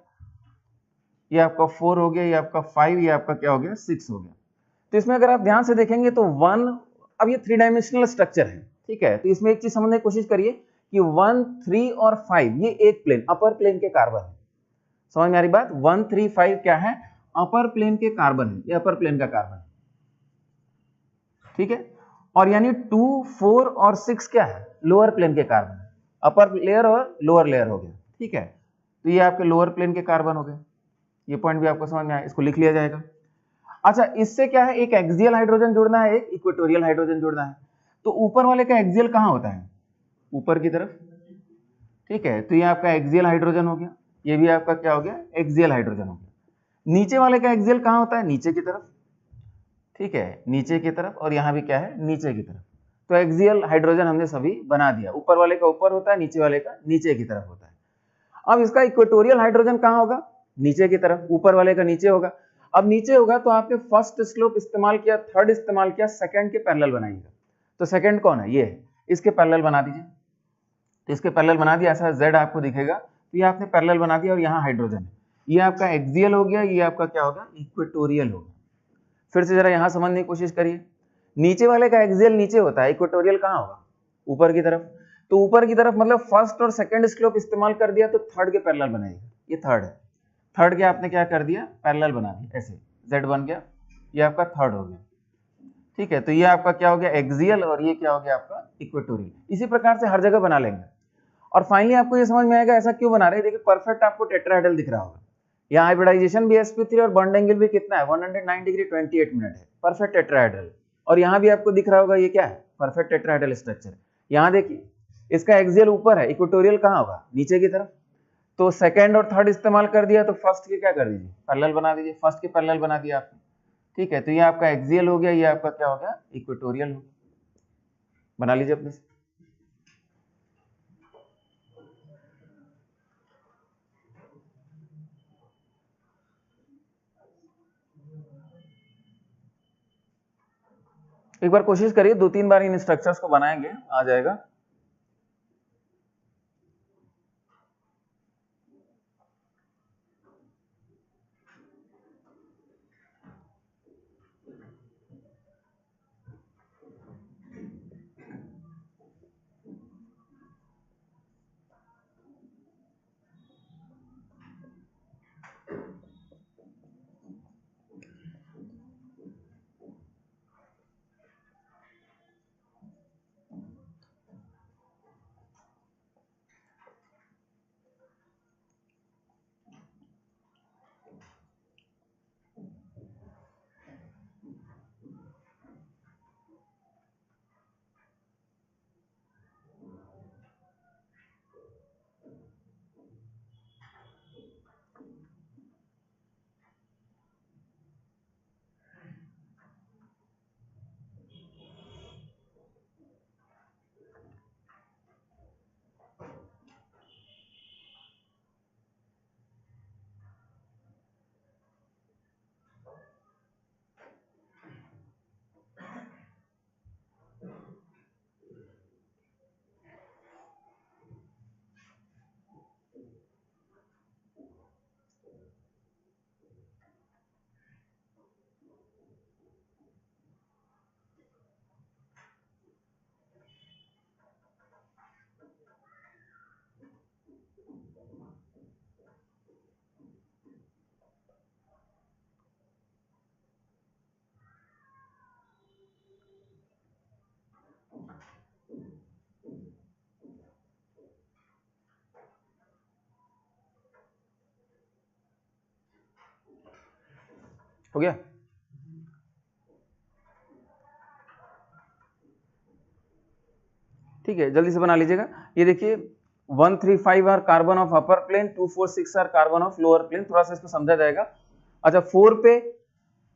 ये आपका 4 हो गया, ये आपका 5, ये आपका क्या हो गया, 6 हो गया। तो इसमें अगर आप ध्यान से देखेंगे तो 1, अब ये 3 डायमेंशनल स्ट्रक्चर है, ठीक है। तो इसमें एक चीज समझने की कोशिश करिए कि 1, 3 और 5 ये एक प्लेन, अपर प्लेन के कार्बन है। समझ में आ रही बात? 1, 3, 5 क्या है, अपर प्लेन के कार्बन है, ये अपर प्लेन का कार्बन है, ठीक है। और यानी 2, 4 और 6 क्या है, लोअर प्लेन के कार्बन है। अपर लेयर और लोअर लेयर हो गया, ठीक है। तो ये आपके लोअर प्लेन के कार्बन हो गए। ये पॉइंट भी आपको समझ में आया, इसको लिख लिया जाएगा। अच्छा, इससे क्या है, एक एक्सियल हाइड्रोजन जुड़ना है, एक इक्वेटोरियल हाइड्रोजन जुड़ना है। तो ऊपर वाले का एक्सियल कहां होता है, ऊपर की तरफ, ठीक है। तो ये आपका एक्सियल हाइड्रोजन हो गया, ये भी आपका क्या हो गया, एक्सियल हाइड्रोजन हो गया। नीचे वाले का एक्सियल कहां होता है, नीचे की तरफ, ठीक है, नीचे की तरफ, और यहां भी क्या है, नीचे की तरफ। तो एक्सियल हाइड्रोजन हमने सभी बना दिया। ऊपर वाले का ऊपर होता है, नीचे वाले का नीचे की तरफ होता है। अब इसका इक्वेटोरियल हाइड्रोजन कहां होगा, नीचे की तरफ, ऊपर वाले का नीचे होगा। अब नीचे होगा तो आपने फर्स्ट स्लोप इस्तेमाल किया, थर्ड इस्तेमाल किया, सेकंड के पैरेलल बनाएंगे। तो सेकंड कौन है, ये है, इसके पैरेलल बना दीजिए। तो इसके पैरेलल बना दिया, ऐसा जेड आपको दिखेगा, तो ये आपने पैरेलल बना दिया, और यहाँ हाइड्रोजन है। ये आपका एक्सियल हो गया, ये आपका क्या होगा, इक्वेटोरियल होगा। फिर से जरा यहाँ समझने की कोशिश करिए। नीचे वाले का एक्सियल नीचे होता है, इक्वेटोरियल कहाँ होगा, ऊपर की तरफ। तो ऊपर की तरफ मतलब फर्स्ट और सेकंड स्लोप इस्तेमाल कर दिया तो थर्ड के पैरेलल बनाएगा। ये थर्ड है, थर्ड के आपने क्या कर दिया, पैरेलल बना दिया, ऐसे जेड बन गया, ये आपका थर्ड हो गया, ठीक है। तो ये आपका क्या हो गया, एक्सियल, और ये क्या हो गया आपका इक्वेटोरियल। इसी प्रकार से हर जगह बना लेंगे। और फाइनली आपको ये समझ में आएगा ऐसा क्यों बना रहे हैं। देखिए परफेक्ट आपको टेट्राहेड्रल दिख रहा होगा, यहाँ हाइब्रिडाइजेशन भी sp3 और बॉन्ड एंगल भी कितना है, 109 डिग्री 28 मिनट है, परफेक्ट टेट्राहेड्रल। और यहाँ भी आपको दिख रहा होगा ये क्या है, परफेक्ट टेट्राहेड्रल स्ट्रक्चर। यहाँ देखिए इसका एक्सियल ऊपर है, इक्वेटोरियल कहाँ होगा, नीचे की तरफ। तो सेकंड और थर्ड इस्तेमाल कर दिया, तो फर्स्ट के क्या कर दीजिए, पैरेलल बना दीजिए, फर्स्ट के पैरेलल बना दिया आपने, ठीक है। तो ये आपका एक्सियल हो गया, ये आपका क्या हो गया, इक्वेटोरियल हो गया। बना लीजिए अपने से। एक बार कोशिश करिए, 2-3 बार इन स्ट्रक्चर्स को बनाएंगे, आ जाएगा। हो गया? ठीक है, जल्दी से बना लीजिएगा। ये देखिए 135 are carbon of upper plane, 246 are carbon of lower plane. थोड़ा सा इसको समझा जाएगा। अच्छा 4 पे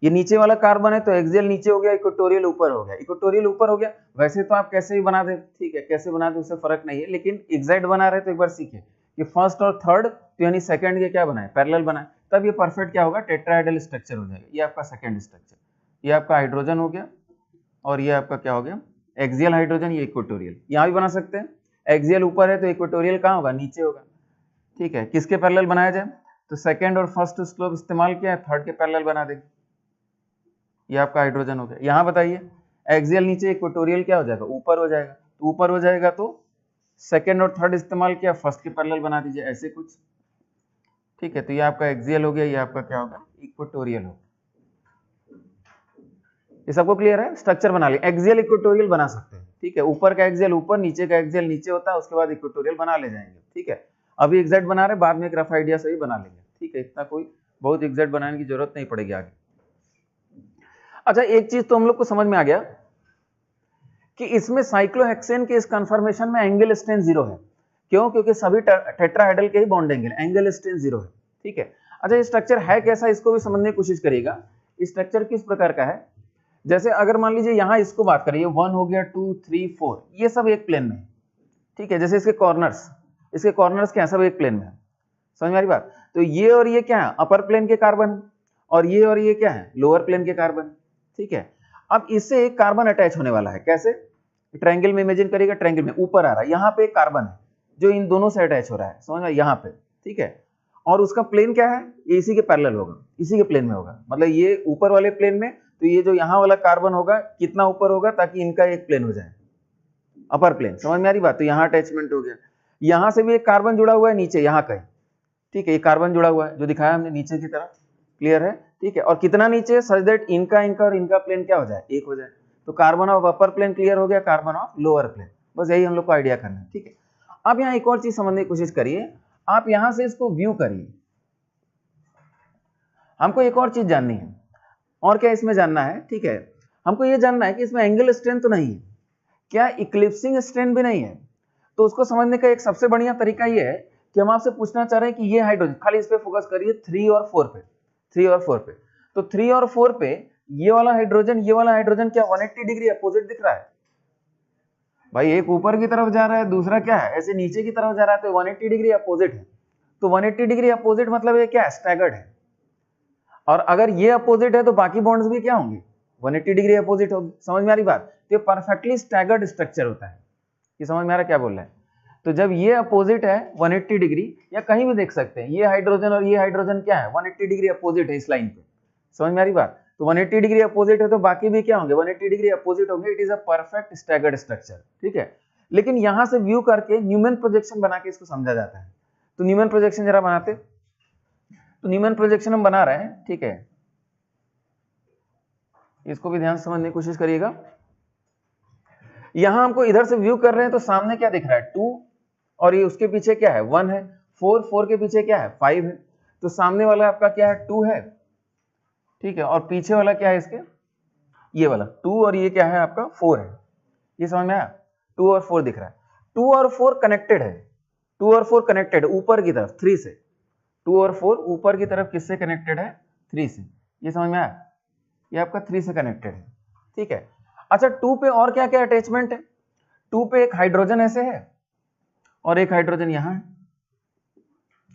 ये नीचे वाला कार्बन है तो एक्सियल नीचे हो गया, इक्वेटोरियल ऊपर हो गया। इक्वेटोरियल ऊपर हो गया, वैसे तो आप कैसे भी बना दे, ठीक है, कैसे बना दे उससे फर्क नहीं है, लेकिन एग्जैक्ट बना रहे तो एक बार सीखिए कि फर्स्ट और थर्ड तो यानी सेकंड के क्या बनाए, पैरेलल बनाए, तब ये परफेक्ट क्या होगा, टेट्राहेड्रल स्ट्रक्चर हो जाएगा। ये आपका सेकंड स्ट्रक्चर, ये आपका हाइड्रोजन हो गया और ये आपका क्या हो गया, एक्सियल हाइड्रोजन, ये इक्वेटोरियल। यहाँ भी बना सकते हैं, एक्सियल ऊपर है तो इक्वेटोरियल कहाँ होगा, नीचे होगा। ठीक है, किसके पैरेलल बनाया जाए, तो सेकंड और फर्स्ट स्लोप इस्तेमाल किया है, थर्ड के पैरेलल बना देंगे। ये आपका हाइड्रोजन हो गया। यहाँ बताइए एक्सियल नीचे, इक्वेटोरियल क्या हो जाएगा, ऊपर हो जाएगा। तो ऊपर हो जाएगा तो सेकंड और थर्ड इस्तेमाल किया, फर्स्ट के पैरेलल बना दीजिए, ऐसे कुछ। ठीक है, तो ये आपका एक्सियल हो गया, ये आपका क्या होगा, इक्वेटोरियल होगा। ये सबको क्लियर है? स्ट्रक्चर बना लिया, एक्सियल इक्वेटोरियल बना सकते हैं। ठीक है, ऊपर का एक्सियल ऊपर, नीचे का एक्सियल नीचे होता है, उसके बाद इक्वेटोरियल बना ले जाएंगे। ठीक है, अभी एग्जैक्ट बना रहे, बाद में एक रफ आइडिया से ही बना लेंगे। ठीक है, इतना कोई बहुत एग्जैक्ट बनाने की जरूरत नहीं पड़ेगी आगे। अच्छा एक चीज तो हम लोग को समझ में आ गया कि इसमें साइक्लोहेक्सेन के इस कन्फर्मेशन में एंगल स्ट्रेन 0 है। क्यों? क्योंकि सभी टेट्राहेड्रल के ही बॉन्ड एंगल स्ट्रेन 0 है। ठीक है, अच्छा ये स्ट्रक्चर है कैसा, इसको भी समझने की कोशिश करिएगा। स्ट्रक्चर किस प्रकार का है, जैसे अगर मान लीजिए यहाँ इसको बात करिए, 1 हो गया, 2, 3, 4, ये सब एक प्लेन में। ठीक है, जैसे इसके कॉर्नर्स क्या है, सब एक प्लेन में। समझ में आ रही बात? तो ये और ये क्या है, अपर प्लेन के कार्बन, और ये क्या है, लोअर प्लेन के कार्बन। ठीक है, अब इससे एक कार्बन अटैच होने वाला है, कैसे, ट्रायंगल में इमेजिन करिएगा, ट्रायंगल में ऊपर आ रहा है, यहाँ पे एक कार्बन है जो इन दोनों से अटैच हो रहा है, समझ में, यहाँ पे। ठीक है, और उसका प्लेन क्या है, ये इसी के पैरेलल होगा, इसी के प्लेन में होगा, मतलब ये ऊपर वाले प्लेन में, तो ये जो यहाँ वाला कार्बन होगा कितना ऊपर होगा, ताकि इनका एक प्लेन हो जाए, अपर प्लेन। समझ में आ रही बात? तो यहाँ अटैचमेंट हो गया, यहाँ से भी एक कार्बन जुड़ा हुआ है नीचे, यहाँ का। ठीक है, ये कार्बन जुड़ा हुआ है जो दिखाया हमने नीचे की तरफ, क्लियर है? ठीक है, और कितना नीचे, सच दैट इनका और इनका प्लेन क्या हो जाए, एक हो जाए। तो carbon of upper plane clear हो गया, कार्बन ऑफ लोअर प्लेन, बस यही हम लोग को आइडिया करना है। ठीक है, अब यहाँ एक और चीज समझने की कोशिश करिए, आप यहां से इसको व्यू करिए। हमको एक और चीज जाननी है, और क्या इसमें जानना है, ठीक है, हमको ये जानना है कि इसमें एंगल स्ट्रेन तो नहीं है, क्या इक्लिप्सिंग स्ट्रेन भी नहीं है। तो उसको समझने का एक सबसे बढ़िया तरीका ये है कि हम आपसे पूछना चाह रहे हैं कि ये हाइड्रोजन, खाली इस पे फोकस करिए, 3 और 4 पे, 3 और 4 पे। तो 3 और 4 पे ये वाला हाइड्रोजन क्या 180 डिग्री अपोजिट दिख रहा है भाई? एक ऊपर की तरफ जा रहा है, दूसरा क्या है, ऐसे नीचे की तरफ जा रहा है, तो 180 डिग्री अपोजिट है। तो 180 डिग्री अपोजिट मतलब ये क्या है, स्टैगर्ड है। और अगर ये अपोजिट है तो बाकी बॉन्ड्स भी क्या होंगे, 180 डिग्री अपोजिट होगी। समझ में आ रही बात? तो ये परफेक्टली स्टैगर्ड स्ट्रक्चर होता है। ये समझ में आ रहा क्या बोल रहा है? तो जब ये अपोजिट है 180 डिग्री, या कहीं भी देख सकते हैं, ये हाइड्रोजन और ये हाइड्रोजन क्या है, 180 डिग्री अपोजिट है इस लाइन पे। समझ में आ रही बात? तो 180 डिग्री अपोजिट है तो बाकी भी क्या होंगे, 180 डिग्री अपोजिट होंगे। It is a perfect staggered structure. ठीक है, लेकिन यहां से व्यू करके न्यूमैन प्रोजेक्शन बना के इसको समझा जाता है। तो न्यूमैन प्रोजेक्शन जरा बनाते, तो न्यूमैन प्रोजेक्शन हम बना रहे हैं। ठीक है, इसको भी ध्यान से समझने की कोशिश करिएगा। यहां हमको इधर से व्यू कर रहे हैं तो सामने क्या दिख रहा है, 2, और ये उसके पीछे क्या है, 1 है। 4 के पीछे क्या है, 5 है। तो सामने वाला आपका क्या है, 2 है। ठीक है, और पीछे वाला क्या है इसके, ये वाला 2, और ये क्या है आपका 4 है। ये समझ में आया? 2 और 4 दिख रहा है। 2 और 4 कनेक्टेड है, 2 और 4 कनेक्टेड है ऊपर की तरफ 3 से। 2 और 4 ऊपर की तरफ किससे कनेक्टेड है, 3 से। ये समझ में आया? ये आपका 3 से कनेक्टेड है। ठीक है, अच्छा 2 पे और क्या क्या अटैचमेंट है, 2 पे एक हाइड्रोजन ऐसे है और एक हाइड्रोजन यहां है।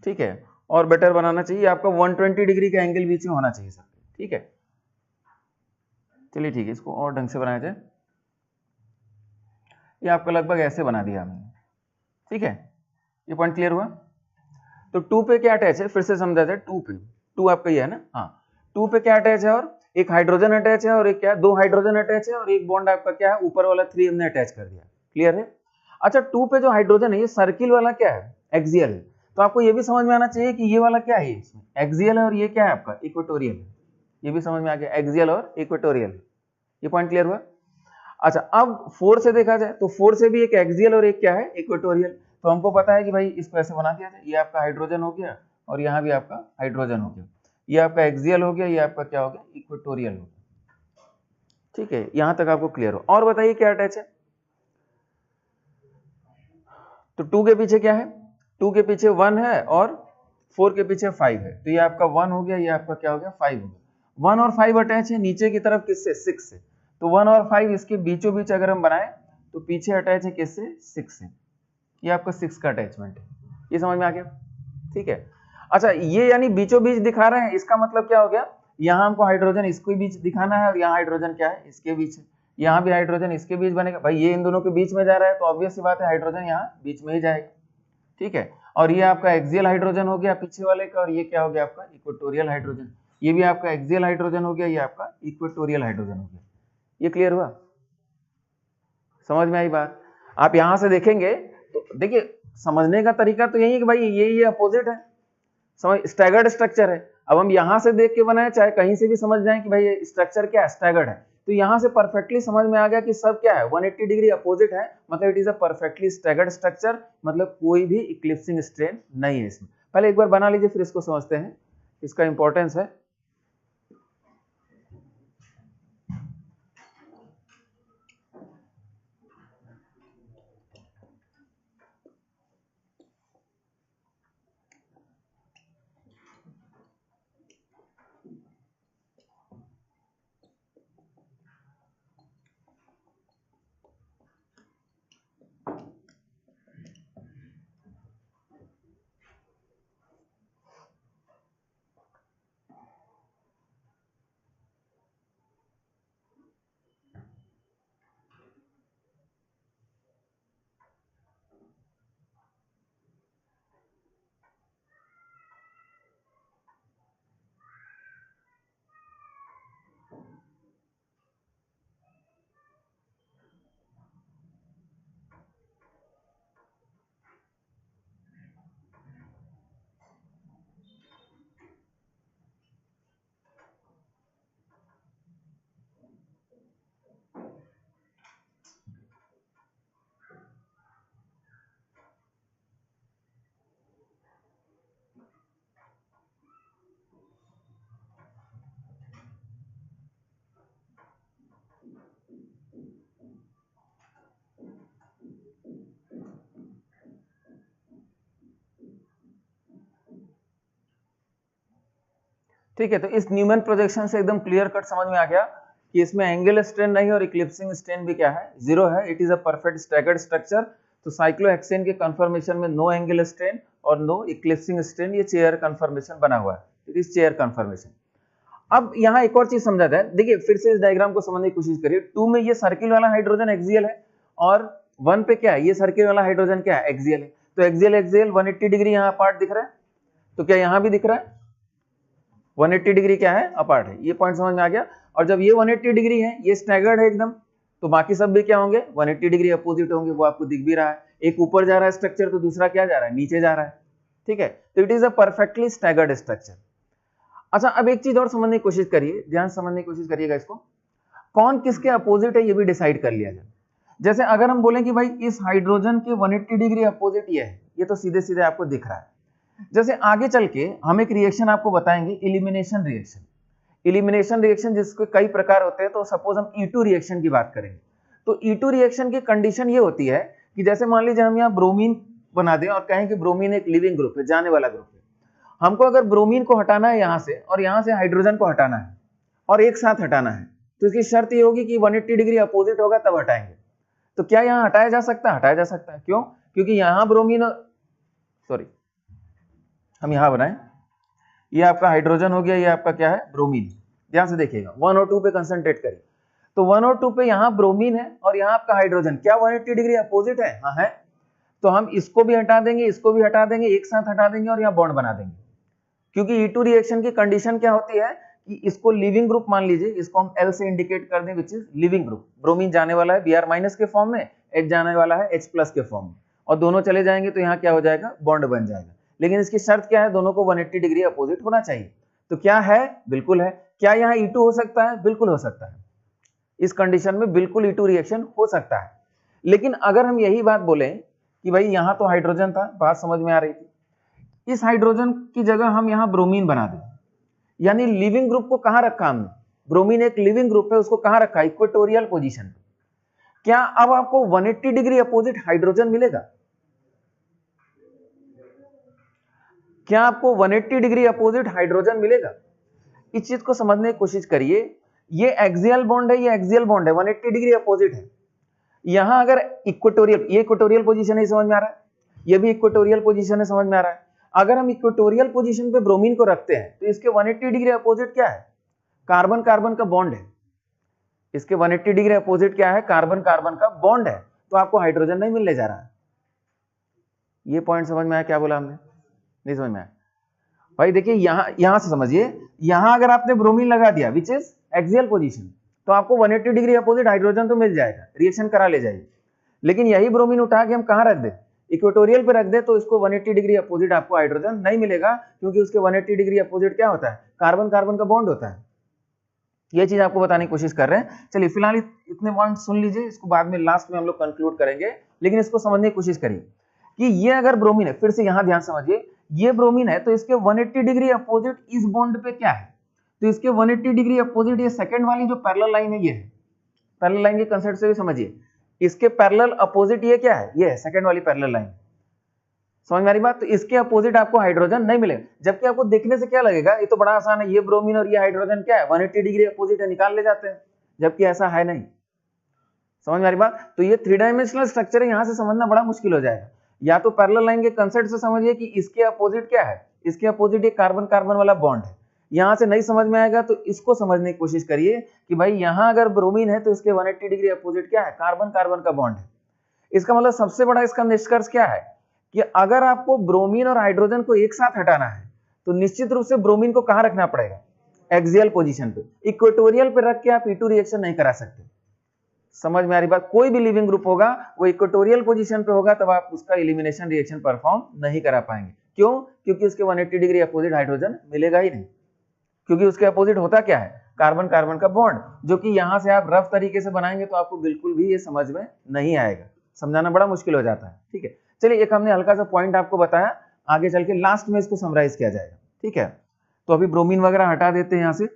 ठीक है, और बेटर बनाना चाहिए आपका 120 डिग्री का एंगल बीच में होना चाहिए सर। ठीक है, चलिए ठीक है, इसको और ढंग से बनाया जाए। ये आपका लगभग ऐसे बना दिया हमने। ठीक है, ये पॉइंट क्लियर हुआ? तो 2 पे क्या अटैच है, फिर से समझा जाए। 2 पे, 2 आपका ये है ना, हाँ, 2 पे क्या अटैच है, और एक हाइड्रोजन अटैच है, और एक क्या, 2 हाइड्रोजन अटैच है, और एक बॉन्ड आपका क्या है, ऊपर वाला 3 हमने अटैच कर दिया। क्लियर है? अच्छा 2 पे जो हाइड्रोजन है, ये सर्किल वाला क्या है, एक्सियल है। तो आपको ये भी समझ में आना चाहिए कि ये वाला क्या है, इसमें एक्सियल है, और ये क्या है आपका, इक्वेटोरियल है। ये भी समझ में आ गया, एक्सियल और इक्वेटोरियल। ये पॉइंट क्लियर हुआ? अच्छा अब 4 से देखा जाए तो 4 से भी एक एक्सियल और एक क्या है, इक्वेटोरियल। तो हमको पता है कि भाई इसको ऐसे बना दिया जाए, ये आपका हाइड्रोजन हो गया और यहाँ भी आपका हाइड्रोजन हो गया। ये आपका एक्सियल हो गया, ये आपका क्या हो गया, इक्वेटोरियल हो गया। ठीक है, यहां तक आपको क्लियर हो। और बताइए क्या अटैच है। तो 2 के पीछे क्या है, 2 के पीछे 1 है और 4 के पीछे 5 है, तो ये आपका 1 हो गया, ये आपका क्या हो गया, 5 हो गया। 1 और 5 अटैच है नीचे की तरफ किससे, 6 से, तो 1 और 5 इसके बीचों बीच अगर हम बनाए तो पीछे अटैच है किससे, 6 से। ये आपका 6 का अटैचमेंट है, ये समझ में आ गया। ठीक है, अच्छा ये यानी बीचों बीच दिखा रहे हैं, इसका मतलब क्या हो गया, यहाँ हमको हाइड्रोजन इसके बीच दिखाना है और यहाँ हाइड्रोजन क्या है, इसके बीच है। यहाँ भी हाइड्रोजन इसके बीच बनेगा, भाई ये इन दोनों के बीच में जा रहा है तो ऑब्वियस सी बात है हाइड्रोजन यहाँ बीच में ही जाएगा। ठीक है, और ये आपका एक्सियल हाइड्रोजन हो गया पीछे वाले का, और ये क्या हो गया आपका इक्वेटोरियल हाइड्रोजन। ये भी आपका एक्सियल हाइड्रोजन हो गया, ये आपका इक्वेटोरियल हाइड्रोजन हो गया। ये क्लियर हुआ, समझ में आई बात। आप यहां से देखेंगे तो देखिए समझने का तरीका तो यही है कि भाई ये अपोजिट है, समझ, स्टैगर्ड स्ट्रक्चर है। अब हम यहां से देख के बनाए चाहे कहीं से भी समझ जाए कि भाई ये स्ट्रक्चर क्या है, स्टैगर्ड है, तो यहां से परफेक्टली समझ में आ गया कि सब क्या है, 180 डिग्री अपोजिट है, मतलब it is a perfectly staggered structure, मतलब कोई भी इक्लिप्सिंग स्ट्रेन नहीं है इसमें। पहले एक बार बना लीजिए फिर इसको समझते हैं, इसका इंपॉर्टेंस है। ठीक है, तो इस न्यूमैन प्रोजेक्शन से एकदम क्लियर कट समझ में आ गया कि इसमें एंगल स्ट्रेन नहीं और इक्लिप्सिंग स्ट्रेन भी क्या है, जीरो है। It is a perfect staggered structure. तो साइक्लोहेक्सेन के कंफर्मेशन में नो एंगल स्ट्रेन और नो इक्लिप्सिंग स्ट्रेन, ये चेयर कंफर्मेशन बना हुआ है, इट इज चेयर कंफर्मेशन। अब यहाँ एक और चीज समझा जाए, देखिए फिर से इस डायग्राम को समझने की कोशिश करिए। 2 में ये सर्किल वाला हाइड्रोजन एक्सियल है और 1 पे क्या है, ये सर्किल वाला हाइड्रोजन क्या है, एक्सियल है। तो एक्सियल एक्सियल 180 डिग्री यहाँ अपार्ट दिख रहा है, तो क्या यहाँ भी दिख रहा है 180 डिग्री क्या है, अपार्ट है। ये पॉइंट समझ में आ गया। और जब ये 180 डिग्री है, ये स्टैगर्ड है एकदम, तो बाकी सब भी क्या होंगे 180 डिग्री अपोजिट होंगे, वो आपको दिख भी रहा है। एक ऊपर जा रहा है स्ट्रक्चर तो दूसरा क्या जा रहा है, नीचे जा रहा है। ठीक है, तो it is a perfectly staggered structure. अच्छा अब एक चीज और समझने की कोशिश करिए, ध्यान समझने की कोशिश करिएगा इसको, कौन किसके अपोजिट है ये भी डिसाइड कर लिया जाए। जैसे अगर हम बोलें कि भाई इस हाइड्रोजन के 180 डिग्री अपोजिट ये है, ये तो सीधे सीधे आपको दिख रहा है। जैसे आगे चल के हम एक रिएक्शन आपको बताएंगे, इलिमिनेशन रिएक्शन। इलिमिनेशन रिएक्शन जिसके कई प्रकार होते हैं, तो सपोज हम E2 रिएक्शन की बात करेंगे। तो E2 रिएक्शन की कंडीशन ये होती है कि जैसे मान लीजिए हम यहाँ ब्रोमीन बना दें और कहें कि ब्रोमीन एक लिविंग ग्रुप है, जाने वाला ग्रुप है। हमको अगर ब्रोमीन को हटाना है यहाँ से और यहाँ से हाइड्रोजन को हटाना है और एक साथ हटाना है, तो इसकी शर्त ये होगी कि 180 डिग्री अपोजिट होगा तब हटाएंगे। तो क्या यहाँ हटाया जा सकता है, हटाया जा सकता है। क्यों, क्योंकि यहाँ ब्रोमीन, सॉरी हम यहाँ बनाए, ये आपका हाइड्रोजन हो गया, ये आपका क्या है ब्रोमीन। ध्यान से देखिएगा 1 और 2 पे कंसंट्रेट करिए। तो 1 और 2 पे यहाँ ब्रोमीन है और यहाँ आपका हाइड्रोजन, क्या 180 डिग्री अपोजिट है, हाँ है। तो हम इसको भी हटा देंगे, इसको भी हटा देंगे, एक साथ हटा देंगे और यहाँ बॉन्ड बना देंगे। क्योंकि E2 रिएक्शन की कंडीशन क्या होती है कि इसको लिविंग ग्रुप मान लीजिए, इसको हम L से इंडिकेट कर दें, which is leaving group. Bromine जाने वाला है Br- के फॉर्म में, H जाने वाला है H+ के फॉर्म में, और दोनों चले जाएंगे तो यहाँ क्या हो जाएगा, बॉन्ड बन जाएगा। लेकिन इसकी शर्त क्या है, दोनों को 180 डिग्री अपोजिट होना चाहिए। तो क्या है, बिल्कुल है। क्या यहाँ E2 हो सकता है, बिल्कुल हो सकता है। इस कंडीशन में बिल्कुल E2 रिएक्शन हो सकता है। लेकिन अगर हम यही बात बोले कि भाई यहाँ तो हाइड्रोजन था, बात समझ में आ रही थी, इस हाइड्रोजन की जगह हम यहाँ ब्रोमीन बना दें, यानी लिविंग ग्रुप को कहां रखा हमने, ब्रोमीन एक लिविंग ग्रुप है, उसको कहां रखा, इक्वेटोरियल पोजीशन पे। क्या अब आपको 180 डिग्री अपोजिट हाइड्रोजन मिलेगा? क्या आपको 180 डिग्री अपोजिट हाइड्रोजन मिलेगा? इस चीज को समझने की कोशिश करिए। ये एक्सियल बॉन्ड है, ये एक्सियल बॉन्ड है, 180 डिग्री अपोजिट है। यहां अगर इक्वेटोरियल, ये इक्वेटोरियल पोजीशन है, समझ में आ रहा है, ये भी इक्वेटोरियल पोजीशन है, समझ में आ रहा है। अगर हम इक्वेटोरियल पोजीशन पे ब्रोमीन को रखते हैं तो इसके 180 डिग्री अपोजिट क्या है, कार्बन कार्बन का बॉन्ड है। इसके 180 डिग्री अपोजिट क्या है, कार्बन कार्बन का बॉन्ड है। तो आपको हाइड्रोजन नहीं मिलने जा रहा है। ये पॉइंट समझ में आया क्या बोला हमने? नहीं समझ में आया भाई? देखिए यहां से समझिए, यहां अगर आपने ब्रोमीन लगा दिया विच इज एक्सियल पोजीशन, तो आपको 180 डिग्री अपोजिट हाइड्रोजन तो मिल जाएगा, रिएक्शन करा ले जाएगी। लेकिन यही ब्रोमीन उठा के हम कहां रख दें, इक्वेटोरियल पे रख दे, तो इसको 180 डिग्री अपोजिट आपको हाइड्रोजन नहीं मिलेगा, क्योंकि उसके 180 डिग्री अपोजिट क्या होता है, कार्बन कार्बन का बॉन्ड होता है। ये चीज आपको बताने की कोशिश कर रहे हैं। चलिए फिलहाल इतने पॉइंट सुन लीजिए, इसको बाद में लास्ट में हम लोग कंक्लूड करेंगे, लेकिन इसको समझने की कोशिश करिए कि ये अगर ब्रोमीन है, फिर से यहां ध्यान समझिए, ये ब्रोमीन है तो इसके 180 डिग्री अपोजिट इस बॉन्ड पे क्या है, तो इसके 180 डिग्री अपोजिट ये सेकंड वाली जो पैरेलल लाइन है, ये है पैरेलल लाइन के कंसेप्ट से भी समझिए, इसके पैरेलल अपोजिट ये क्या है, ये है सेकंड वाली पैरेलल लाइन। समझ में आ रही बात? तो इसके अपोजिट आपको हाइड्रोजन नहीं मिलेगा, जबकि आपको देखने से क्या लगेगा, ये तो बड़ा आसान है, ये ब्रोमीन और ये हाइड्रोजन क्या है, 180 डिग्री अपोजिट है, निकाल ले जाते हैं, जबकि ऐसा है नहीं। समझ में आ रही बात? तो ये 3 डायमेंशनल स्ट्रक्चर है, यहां से समझना बड़ा मुश्किल हो जाएगा। या तो पैरेलल लाइन के कंसेप्ट से समझिए कि इसके अपोजिट क्या है, इसके अपोजिट ये कार्बन कार्बन वाला बॉन्ड है। यहां से नहीं समझ में आएगा तो इसको समझने की कोशिश करिए कि भाई यहां अगर ब्रोमीन है तो इसके 180 डिग्री अपोजिट क्या है, कार्बन कार्बन का बॉन्ड है। इसका मतलब सबसे बड़ा इसका निष्कर्ष क्या है कि अगर आपको ब्रोमीन और हाइड्रोजन को एक साथ हटाना है तो निश्चित रूप से ब्रोमीन को कहां रखना पड़ेगा, एक्सियल पोजीशन पे। इक्वेटोरियल पे रख के आप E2 रिएक्शन नहीं करा सकते। समझ में आ रही बात? कोई भी लिविंग ग्रुप होगा वो इक्वेटोरियल पोजीशन पे होगा, तब आप उसका एलिमिनेशन रिएक्शन परफॉर्म नहीं करा पाएंगे। क्यों? क्योंकि उसके 180 डिग्री अपोजिट हाइड्रोजन मिलेगा ही नहीं, क्योंकि उसके अपोजिट होता क्या है, कार्बन कार्बन का बॉन्ड, जो कि यहां से आप रफ तरीके से बनाएंगे तो आपको बिल्कुल भी ये समझ में नहीं आएगा, समझाना बड़ा मुश्किल हो जाता है। ठीक है, चलिए एक हमने हल्का सा पॉइंट आपको बताया, आगे चल के लास्ट में इसको समराइज किया जाएगा। ठीक है, तो अभी ब्रोमीन वगैरह हटा देते हैं, यहाँ से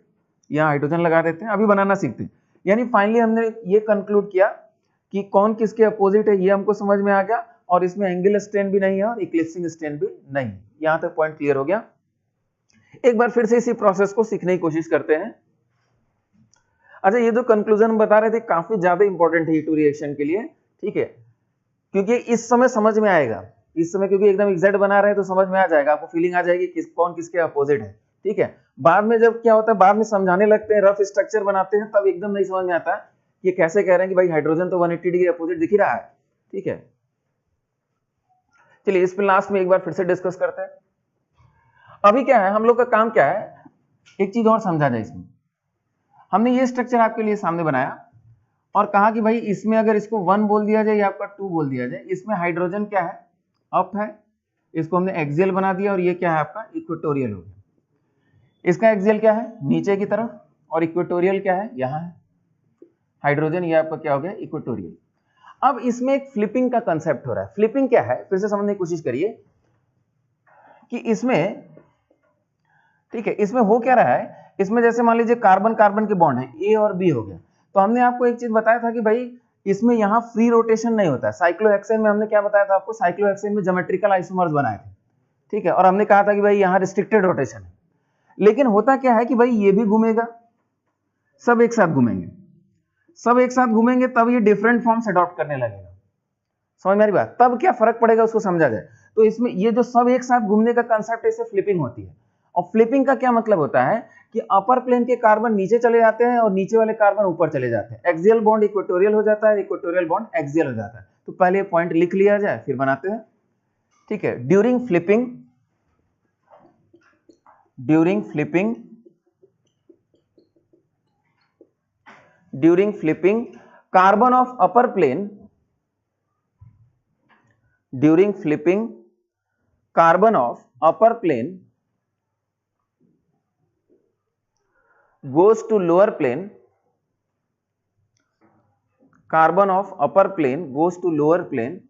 यहाँ हाइड्रोजन लगा देते हैं, अभी बनाना सीखते हैं। यानी फाइनली हमने ये कंक्लूड किया कि कौन किसके अपोजिट है, ये हमको समझ में आ गया, और इसमें एंगुलर स्ट्रेन भी नहीं है और इक्लिप्सिंग स्ट्रेन भी नहीं। यहां तक पॉइंट क्लियर हो गया। एक बार फिर से इसी प्रोसेस को सीखने की कोशिश करते हैं। अच्छा, ये जो कंक्लूजन हम बता रहे थे काफी ज्यादा इंपॉर्टेंट है E2 रिएक्शन के लिए। ठीक है, क्योंकि इस समय समझ में आएगा, इस समय क्योंकि एकदम एग्जैक्ट बना रहे हैं तो समझ में आ जाएगा, आपको फीलिंग आ जाएगी कि कौन किसके अपोजिट है। ठीक है, बाद में जब क्या होता है, बाद में समझाने लगते हैं, रफ स्ट्रक्चर बनाते हैं, तब एकदम नहीं समझ में आता ये कैसे कह रहे हैं कि भाई हाइड्रोजन तो 180 डिग्री अपोजिट दिख ही रहा है। ठीक है, चलिए इस पर लास्ट में एक बार फिर से डिस्कस करते हैं। अभी क्या है, हम लोग का काम क्या है, एक चीज और समझा जाए। इसमें हमने ये स्ट्रक्चर आपके लिए सामने बनाया और कहा कि भाई इसमें अगर इसको 1 बोल दिया जाए या आपका 2 बोल दिया जाए, इसमें हाइड्रोजन क्या है, अप है, इसको हमने एक्सियल बना दिया, और ये क्या है आपका इक्वेटोरियल हो गया। इसका एक्सियल क्या है, नीचे की तरफ, और इक्वेटोरियल क्या है, यहां है हाइड्रोजन, ये आपका क्या हो गया, इक्वेटोरियल। अब इसमें एक फ्लिपिंग का कंसेप्ट हो रहा है। फ्लिपिंग क्या है, फिर से समझने की कोशिश करिए कि इसमें, ठीक है, इसमें हो क्या रहा है, इसमें जैसे मान लीजिए कार्बन कार्बन के बॉन्ड है, ए और बी हो गया, तो हमने आपको एक चीज बताया था कि भाई इसमें यहां फ्री रोटेशन नहीं होता है। साइक्लोहेक्सेन में हमने क्या बताया था आपको, साइक्लोहेक्सेन में ज्योमेट्रिकल आइसोमर्स बनाए थे। ठीक है, और हमने कहा था कि भाई यहां रिस्ट्रिक्टेड रोटेशन है। लेकिन होता क्या है कि भाई ये भी घूमेगा, सब एक साथ घूमेंगे, सब एक साथ घूमेंगे, तब ये डिफरेंट फॉर्म्स अडॉप्ट करने लगेगा। समझ में आ रही बात? तब क्या फर्क पड़ेगा उसको समझा जाए। तो इसमें ये जो सब एक साथ घूमने का कंसेप्ट है, इसे फ्लिपिंग होती है। और फ्लिपिंग का क्या मतलब होता है कि अपर प्लेन के कार्बन नीचे चले जाते हैं और नीचे वाले कार्बन ऊपर चले जाते हैं। एक्सियल बॉन्ड इक्वेटोरियल हो जाता है, इक्वेटोरियल बॉन्ड एक्सियल हो जाता है। तो पहले पॉइंट लिख लिया जाए, फिर बनाते हैं। ठीक है, during flipping carbon of upper plane goes to lower plane, carbon of upper plane goes to lower plane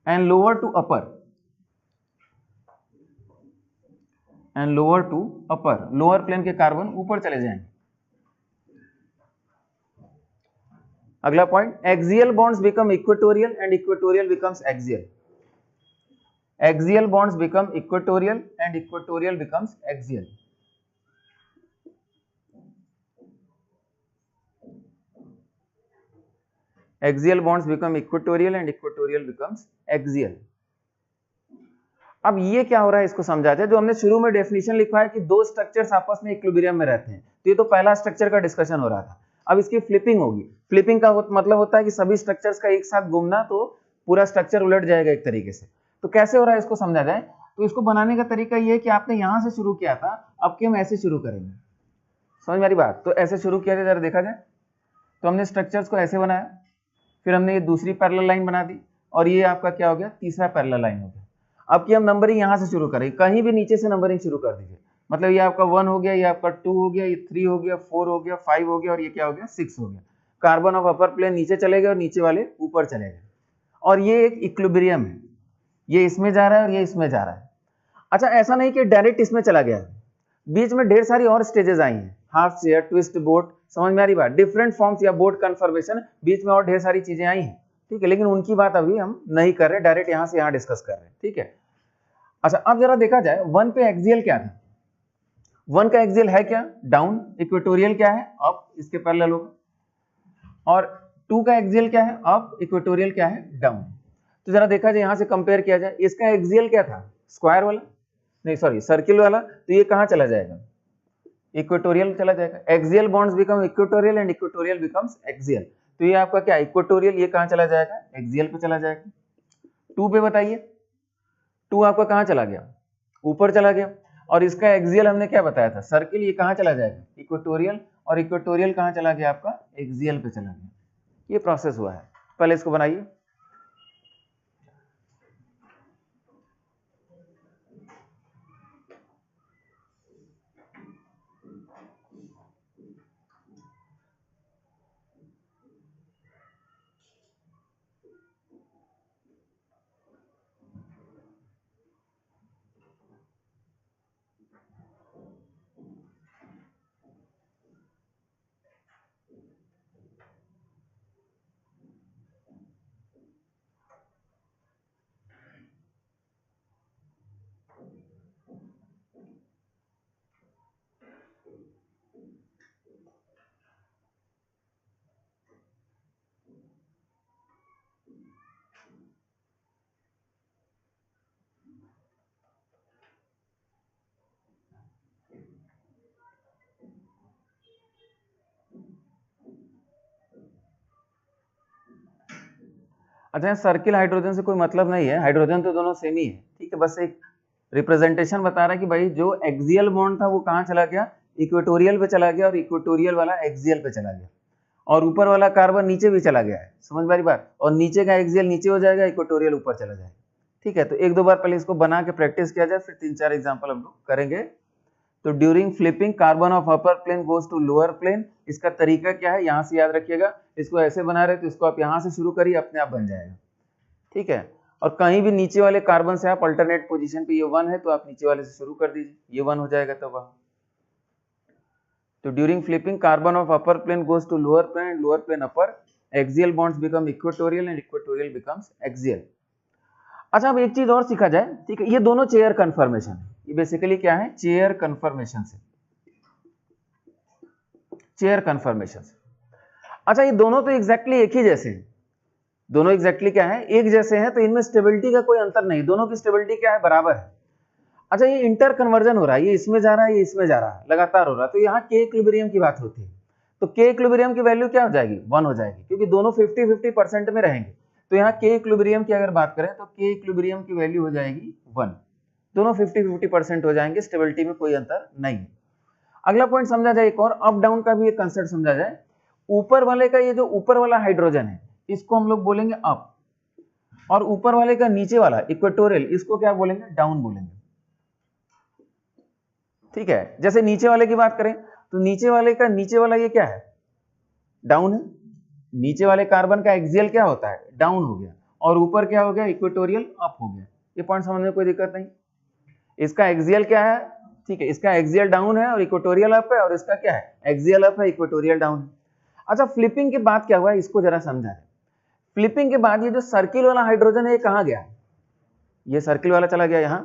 and lower to upper. And lower to upper, lower plane के कार्बन ऊपर चले जाएंगे। अगला point, axial bonds become equatorial and equatorial becomes axial. Axial bonds become equatorial and equatorial becomes axial. Axial bonds become equatorial and equatorial becomes axial. अब ये क्या हो रहा है इसको समझा जाए। जो हमने शुरू में डेफिनेशन लिखा है कि दो स्ट्रक्चर्स आपस में इक्विलिब्रियम में रहते हैं, तो ये तो पहला स्ट्रक्चर का डिस्कशन हो रहा था। अब इसकी फ्लिपिंग होगी। फ्लिपिंग का मतलब होता है कि सभी स्ट्रक्चर्स का एक साथ घूमना, तो पूरा स्ट्रक्चर उलट जाएगा एक तरीके से। तो कैसे हो रहा है इसको समझा जाए। तो इसको बनाने का तरीका ये है कि आपने यहां से शुरू किया था, अब कि हम ऐसे शुरू करेंगे। समझ मेरी बात। तो ऐसे शुरू किया जाए, जरा देखा जाए। तो हमने स्ट्रक्चर्स को ऐसे बनाया, फिर हमने ये दूसरी पैरेलल लाइन बना दी, और ये आपका क्या हो गया, तीसरा पैरेलल लाइन हो गया। अब कि हम नंबरिंग यहां से शुरू करेंगे, कहीं भी नीचे से नंबरिंग शुरू कर दीजिए। मतलब ये आपका 1 हो गया, ये आपका 2 हो गया, ये 3 हो गया, 4 हो गया, 5 हो गया, और ये क्या हो गया, 6 हो गया। कार्बन ऑफ अपर प्लेन नीचे चले गए और नीचे वाले ऊपर चले गए, और ये एक इक्विलिब्रियम है। ये इसमें जा रहा है और ये इसमें जा रहा है। अच्छा, ऐसा नहीं कि डायरेक्ट इसमें चला गया, बीच में ढेर सारी और स्टेजेस आई हैं, हाफ चेयर, ट्विस्ट बोट, समझ में आ रही बात, डिफरेंट फॉर्म्स या बोट कन्फर्मेशन, बीच में और ढेर सारी चीजें आई हैं, ठीक है। लेकिन उनकी बात अभी हम नहीं कर रहे, डायरेक्ट यहां से यहां डिस्कस कर रहे हैं, ठीक है। अच्छा, अब जरा देखा जाए 1 पे एक्सियल क्या था। 1 का एक्सियल है क्या, डाउन। इक्वेटोरियल क्या है, अप, इसके पैरेलल होगा। और 2 का एक्सियल क्या है, अप। इक्वेटोरियल क्या है, डाउन। तो जरा देखा जाए, यहां से कंपेयर किया जाए। इसका एक्सियल क्या था, स्क्वायर वाला, नहीं सॉरी सर्किल वाला, तो ये कहां चला जाएगा, इक्वेटोरियल चला जाएगा। Axial bonds become equatorial and equatorial becomes axial. तो ये आपका क्या, इक्वेटोरियल, ये कहां चला जाएगा, एक्सियल पे चला जाएगा। 2 पे बताइए, 2 आपका कहां चला गया, ऊपर चला गया। और इसका एक्सियल हमने क्या बताया था, सर्किल, ये कहां चला जाएगा, इक्वेटोरियल। और इक्वेटोरियल कहां चला गया आपका, एक्सियल पे चला गया। ये प्रोसेस हुआ है। पहले इसको बनाइए। अच्छा, सर्किल हाइड्रोजन से कोई मतलब नहीं है, हाइड्रोजन तो दोनों सेम ही है, ठीक है। बस एक रिप्रेजेंटेशन बता रहा है कि भाई जो एक्सियल बॉन्ड था वो कहां चला गया, इक्वेटोरियल पे चला गया, और इक्वेटोरियल वाला एक्सियल पे चला गया, और ऊपर वाला कार्बन नीचे भी चला गया है, समझ में आ रही बात। और नीचे का एक्सियल नीचे हो जाएगा, इक्वेटोरियल ऊपर चला जाएगा, ठीक है। तो 1-2 बार पहले इसको बना के प्रैक्टिस किया जाए, फिर 3-4 एग्जाम्पल हम लोग करेंगे। तो during flipping carbon of upper plane goes to lower plane. इसका तरीका क्या है, यहां से याद रखिएगा। इसको ऐसे बना रहे तो इसको आप यहां से शुरू करिए, अपने आप बन जाएगा, ठीक है। और कहीं भी नीचे वाले कार्बन से आप अल्टरनेट पोजीशन पे, ये 1 है तो आप नीचे वाले से शुरू कर दीजिए, ये 1 हो जाएगा तब वहां। तो during flipping carbon of upper plane goes to lower plane and lower plane upper, axial bonds become equatorial and equatorial becomes axial. अच्छा, अब एक चीज और सीखा जाए, ठीक है। ये दोनों चेयर कन्फर्मेशन है, ये बेसिकली क्या है, चेयर कन्फर्मेशन से, चेयर कन्फर्मेशन से। अच्छा, ये दोनों तो एग्जैक्टली एक ही जैसे हैं, दोनों एग्जैक्टली क्या है, एक जैसे हैं, तो इनमें स्टेबिलिटी का कोई अंतर नहीं, दोनों की स्टेबिलिटी क्या है, बराबर है। अच्छा, ये इंटर कन्वर्जन हो रहा है, ये इसमें जा रहा है, ये इसमें जा रहा है, लगातार हो रहा है। तो यहाँ के इक्विलिब्रियम की बात होती है, तो के इक्विलिब्रियम की वैल्यू क्या हो जाएगी, 1 हो जाएगी, क्योंकि दोनों 50-50% में रहेंगे। तो यहाँ के इक्विलिब्रियम की अगर बात करें तो के इक्विलिब्रियम की वैल्यू हो जाएगी 1, दोनों 50-50% हो जाएंगे, स्टेबिलिटी में कोई अंतर नहीं। अगला पॉइंट समझा जाए, एक और अप डाउन का भी एक कंसेप्ट समझा जाए। ऊपर वाले का ये जो ऊपर वाला हाइड्रोजन है, इसको हम लोग बोलेंगे अप, और ऊपर वाले का नीचे वाला इक्वेटोरियल, इसको क्या बोलेंगे, डाउन बोलेंगे, ठीक है। जैसे नीचे वाले की बात करें तो नीचे वाले का नीचे वाला ये क्या है, डाउन है। नीचे वाले कार्बन का एक्सियल क्या होता है, डाउन हो गया, और ऊपर क्या हो गया, इक्वेटोरियल अप हो गया। ये पॉइंट समझने में कोई दिक्कत नहीं। इसका एक्सियल क्या है, ठीक है, इसका एक्सियल डाउन है और इक्वेटोरियल अप है, और इसका क्या है, एक्सियल अप है, इक्वेटोरियल डाउन है। अच्छा, फ्लिपिंग के बाद क्या हुआ इसको जरा समझा है। फ्लिपिंग के बाद ये जो सर्किल वाला हाइड्रोजन है ये कहां गया, ये सर्किल वाला चला गया यहां,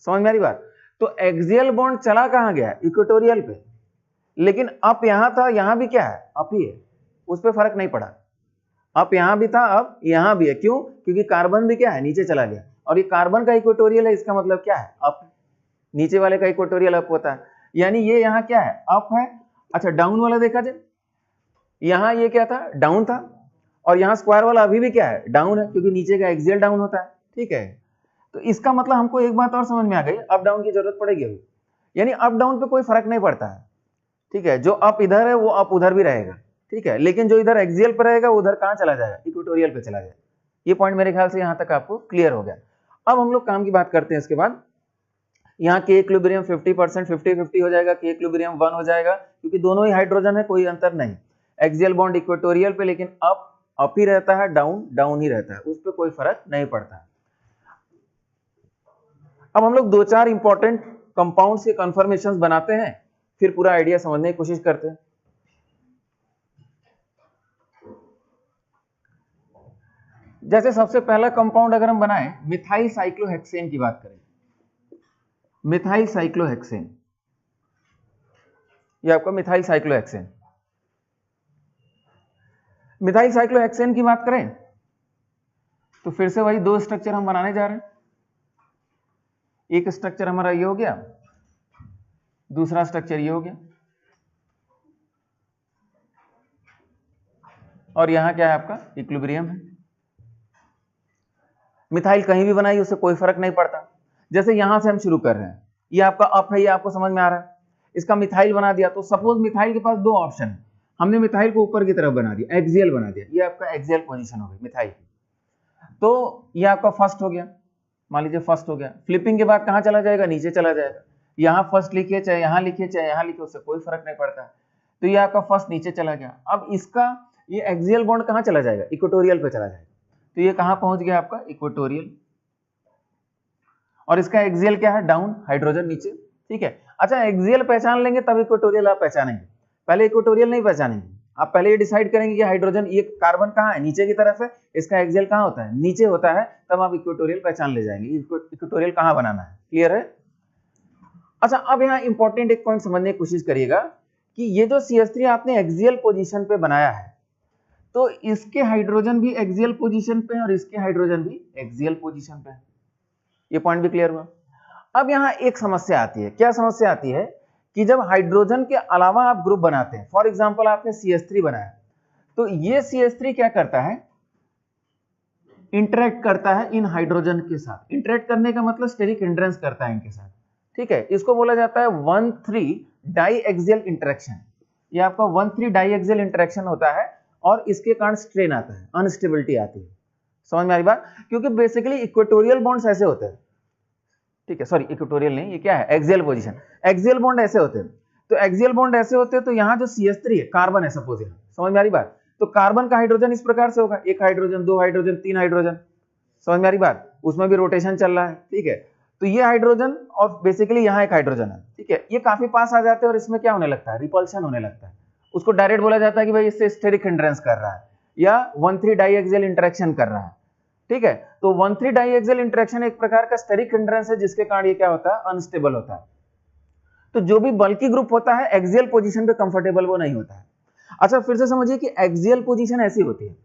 समझ में आ रही बात। तो एक्सियल बॉन्ड चला कहां गया, इक्वेटोरियल पे, लेकिन अप यहां था, यहां भी क्या है, अप ही है, उस पर फर्क नहीं पड़ा। अप यहां भी था, अब यहां भी है, क्यों, क्योंकि कार्बन भी क्या है, नीचे चला गया, और ये कार्बन का इक्वेटोरियल है, इसका मतलब क्या है, अप। नीचे वाले का इक्वेटोरियल अप होता है, यानी ये यहाँ क्या है, अप है। अच्छा, डाउन वाला देखा जाए, यहाँ ये क्या था, डाउन था, और यहाँ स्क्वायर वाला अभी भी क्या है, डाउन है, क्योंकि नीचे का एक्सियल डाउन होता है। ठीक है, तो इसका मतलब हमको एक बात और समझ में आ गई, अप डाउन की जरूरत पड़ेगी अभी, यानी अप डाउन पे कोई फर्क नहीं पड़ता है। ठीक है, जो अप इधर है वो अप उधर भी रहेगा। ठीक है, लेकिन जो इधर एक्सियल पे रहेगा उधर कहां चला जाएगा, इक्वेटोरियल पे चला जाएगा। ये पॉइंट मेरे ख्याल से यहां तक आपको क्लियर हो गया। अब हम लोग काम की बात करते हैं। इसके बाद यहाँ के इक्विलिब्रियम 50% 50-50 हो जाएगा, के इक्विलिब्रियम 1 हो जाएगा, क्योंकि दोनों ही हाइड्रोजन है, कोई अंतर नहीं। एक्सियल बॉन्ड इक्वेटोरियल पे, लेकिन अप ही रहता है, डाउन डाउन ही रहता है, उस पर कोई फर्क नहीं पड़ता। अब हम लोग 2-4 इंपॉर्टेंट कंपाउंड्स के कन्फर्मेशंस बनाते हैं, फिर पूरा आइडिया समझने की कोशिश करते हैं। जैसे सबसे पहला कंपाउंड अगर हम बनाएं, मिथाइल साइक्लोहेक्सेन की बात करें, मिथाइल साइक्लोहेक्सेन, ये आपका मिथाइल साइक्लोहेक्सेन। मिथाइल साइक्लोहेक्सेन की बात करें तो फिर से वही 2 स्ट्रक्चर हम बनाने जा रहे हैं। एक स्ट्रक्चर हमारा ये हो गया, दूसरा स्ट्रक्चर ये हो गया, और यहां क्या है आपका इक्विलिब्रियम है। मिथाइल कहीं भी बनाई उससे कोई फर्क नहीं पड़ता। जैसे यहां से हम शुरू कर रहे हैं, ये आपका अप है, ये आपको समझ में आ रहा है, इसका मिथाइल बना दिया, तो सपोज मिथाइल के पास 2 ऑप्शन है, हमने मिथाइल को ऊपर की तरफ बना दिया, एक्सियल बना दिया, ये आपका एक्सियल पोजीशन हो गई मिथाइल की, तो ये आपका फर्स्ट हो गया, मान लीजिए फर्स्ट हो गया। फ्लिपिंग के बाद कहां चला जाएगा, नीचे चला जाएगा। यहां फर्स्ट लिखिए, चाहे यहां लिखिए, चाहे यहां लिखिए, उससे कोई फर्क नहीं पड़ता। तो ये आपका फर्स्ट नीचे चला गया। अब इसका ये एक्सियल बॉन्ड कहां चला जाएगा, इक्वेटोरियल पे चला जाएगा, तो ये कहां पहुंच गया आपका इक्वेटोरियल, और इसका एक्सियल क्या है, डाउन, हाइड्रोजन नीचे। ठीक है, अच्छा एक्सियल पहचान लेंगे तब इक्वेटोरियल आप पहचानेंगे, पहले इक्वेटोरियल नहीं पहचानेंगे। आप पहले ये डिसाइड करेंगे कि हाइड्रोजन, ये कार्बन कहाँ है, नीचे की तरफ है, इसका एक्सियल कहाँ होता है, नीचे होता है, तब आप इक्वेटोरियल पहचान ले जाएंगे, इक्वेटोरियल कहाँ बनाना है। क्लियर है। अच्छा, अब यहाँ इंपॉर्टेंट एक पॉइंट समझने की कोशिश करिएगा कि ये जो CH3 आपने एक्सियल पोजीशन पे बनाया है, तो इसके हाइड्रोजन भी एक्सियल पोजीशन पे है और इसके हाइड्रोजन भी एक्सियल पोजीशन पे है। ये पॉइंट भी क्लियर हुआ। अब यहाँ एक समस्या आती है, क्या समस्या आती है कि जब हाइड्रोजन के अलावा आप ग्रुप बनाते हैं, फॉर एग्जांपल आपने CH3 बनाया, तो ये CH3 क्या करता है, इंटरेक्ट करता है इन हाइड्रोजन के साथ। इंटरेक्ट करने का मतलब स्टेरिक हिंड्रेंस करता है इनके साथ। ठीक है, इसको बोला जाता है 1,3 डाइएक्सियल इंटरेक्शन। ये आपका 1,3 डाइएक्सियल इंटरेक्शन होता है, और इसके कारण स्ट्रेन आता है, अनस्टेबिलिटी आती है। समझ में आ रही बात, क्योंकि बेसिकली इक्वेटोरियल बॉन्ड्स ऐसे होते हैं। ठीक है, सॉरी इक्वेटोरियल नहीं, ये क्या है, एक्सियल पोजीशन। एक्सियल बॉन्ड ऐसे होते हैं, तो एक्सियल बॉन्ड ऐसे होते हैं, तो यहाँ जो CH3 है, कार्बन है सपोज, यहाँ समझ में आ रही बात, तो कार्बन का हाइड्रोजन इस प्रकार से होगा, 1 हाइड्रोजन, 2 हाइड्रोजन, 3 हाइड्रोजन। समझ में आ रही बात, उसमें भी रोटेशन चल रहा है। ठीक है, तो ये हाइड्रोजन और बेसिकली यहाँ एक हाइड्रोजन है। ठीक है, ये काफी पास आ जाते हैं और इसमें क्या होने लगता है, रिपल्शन होने लगता है। उसको डायरेक्ट बोला जाता है कि भाई इससे स्टेरिक हिंड्रेंस कर रहा है, या 1,3 डाइएक्सियल इंटरेक्शन कर रहा है। ठीक है, तो 1,3 डाइएक्सियल इंटरेक्शन एक प्रकार का स्टेरिक हिंड्रेंस है, जिसके कारण ये क्या होता है, अनस्टेबल होता है। तो जो भी बल्की ग्रुप होता है एक्सियल पोजीशन पे कंफर्टेबल वो नहीं होता है। अच्छा, फिर से समझिए कि एक्सियल पोजीशन ऐसी होती है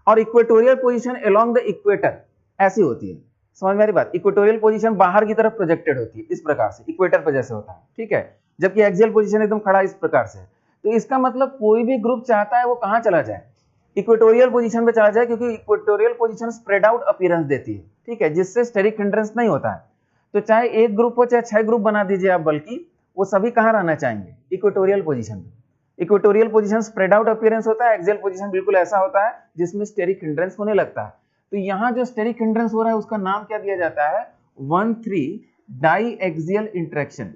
और equatorial position along the equator ऐसी होती है। समझ में आ रही बात, इक्वेटोरियल पोजीशन बाहर की तरफ प्रोजेक्टेड होती है, इस प्रकार से इक्वेटर पे जैसे होता है। ठीक है, जबकि एक्सियल पोजीशन एकदम खड़ा इस प्रकार से। तो इसका मतलब कोई भी ग्रुप चाहता है वो कहां चला जाए, इक्वेटोरियल पोजीशन पे चला जाए, क्योंकि equatorial position spread out appearance देती है। ठीक है, जिससे स्टेरिक हिंड्रेंस नहीं होता है। तो चाहे एक ग्रुप हो, चाहे 6 ग्रुप बना दीजिए आप, बल्कि वो सभी कहां रहना चाहेंगे, इक्वेटोरियल पोजीशन पे। Equatorial position spread out appearance होता है, एक्सियल पोजीशन बिल्कुल ऐसा होता है जिसमें स्टेरिक हिंड्रेंस होने लगता है। तो यहां जो स्टेरिक हिंड्रेंस हो रहा है उसका नाम क्या दिया जाता है, 1,3 डाइएक्सियल इंटरेक्शन।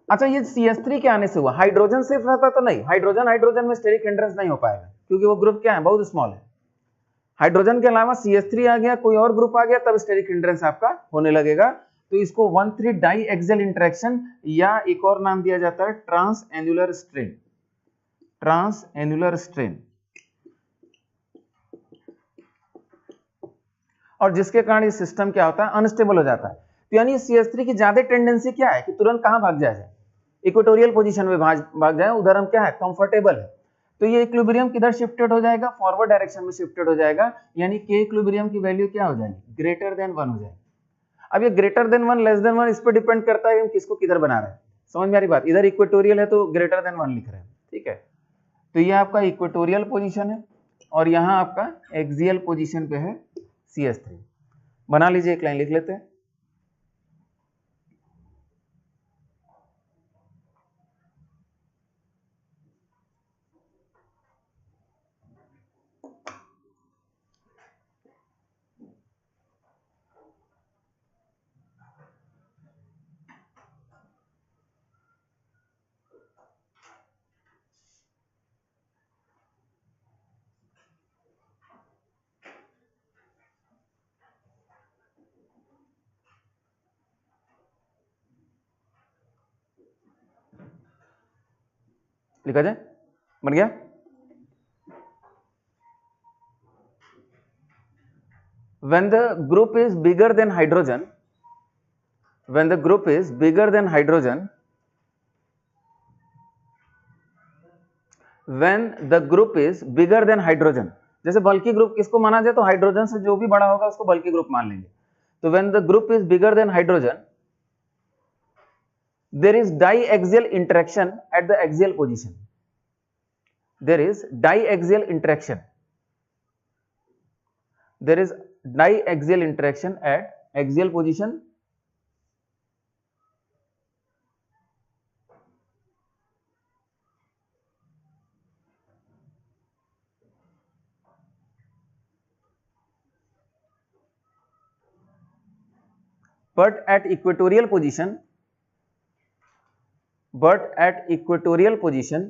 अच्छा, ये CH3 के आने से हुआ, हाइड्रोजन सिर्फ रहता तो नहीं, हाइड्रोजन में स्टेरिक हिंड्रेंस नहीं हो पाएगा, क्योंकि वो ग्रुप क्या है, बहुत स्मॉल है। हाइड्रोजन के अलावा CH3 आ गया, कोई और ग्रुप आ गया, तब स्टेरिक हिंड्रेंस आपका होने लगेगा। तो इसको 1,3 डाई एक्सियल इंटरेक्शन या एक और नाम दिया जाता है trans annular strain, trans annular strain, और जिसके कारण ये सिस्टम क्या होता है, अनस्टेबल हो जाता है। तो यानी CH3 की ज्यादा टेंडेंसी क्या है कि तुरंत कहां भाग जाए, इक्वेटोरियल पोजीशन में भाग जाए, उधर हम क्या है, कंफर्टेबल है। तो ये इक्विलिब्रियम किधर शिफ्टेड हो जाएगा, फॉरवर्ड डायरेक्शन में शिफ्टेड हो जाएगा, यानी के इक्विलिब्रियम की वैल्यू क्या हो जाएगी, ग्रेटर देन 1 हो जाएगी। अब ये ग्रेटर देन 1 लेस देन 1 इस पर डिपेंड करता है हम किसको किधर बना रहे हैं, समझ में आ रही बात। इधर इक्वेटोरियल है तो ग्रेटर देन 1 लिख रहे हैं, ठीक है। तो ये आपका इक्वेटोरियल पोजीशन है और यहाँ आपका एक्सियल पोजीशन पे है CH3। बना लीजिए, एक लाइन लिख लेते हैं। लिखा जाए, बन गया। When the group is bigger than hydrogen, when the group is bigger than hydrogen, when the group is bigger than hydrogen, जैसे बल्कि ग्रुप किसको माना जाए, तो हाइड्रोजन से जो भी बड़ा होगा उसको बल्कि ग्रुप मान लेंगे। तो when the group is bigger than hydrogen, there is diaxial interaction at the axial position, there is diaxial interaction, there is diaxial interaction at axial position, but at equatorial position, but at equatorial position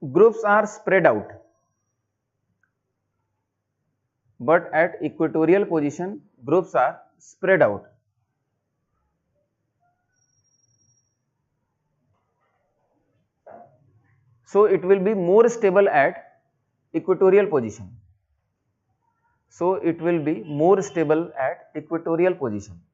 groups are spread out, but at equatorial position groups are spread out, so it will be more stable at equatorial position, so it will be more stable at equatorial position.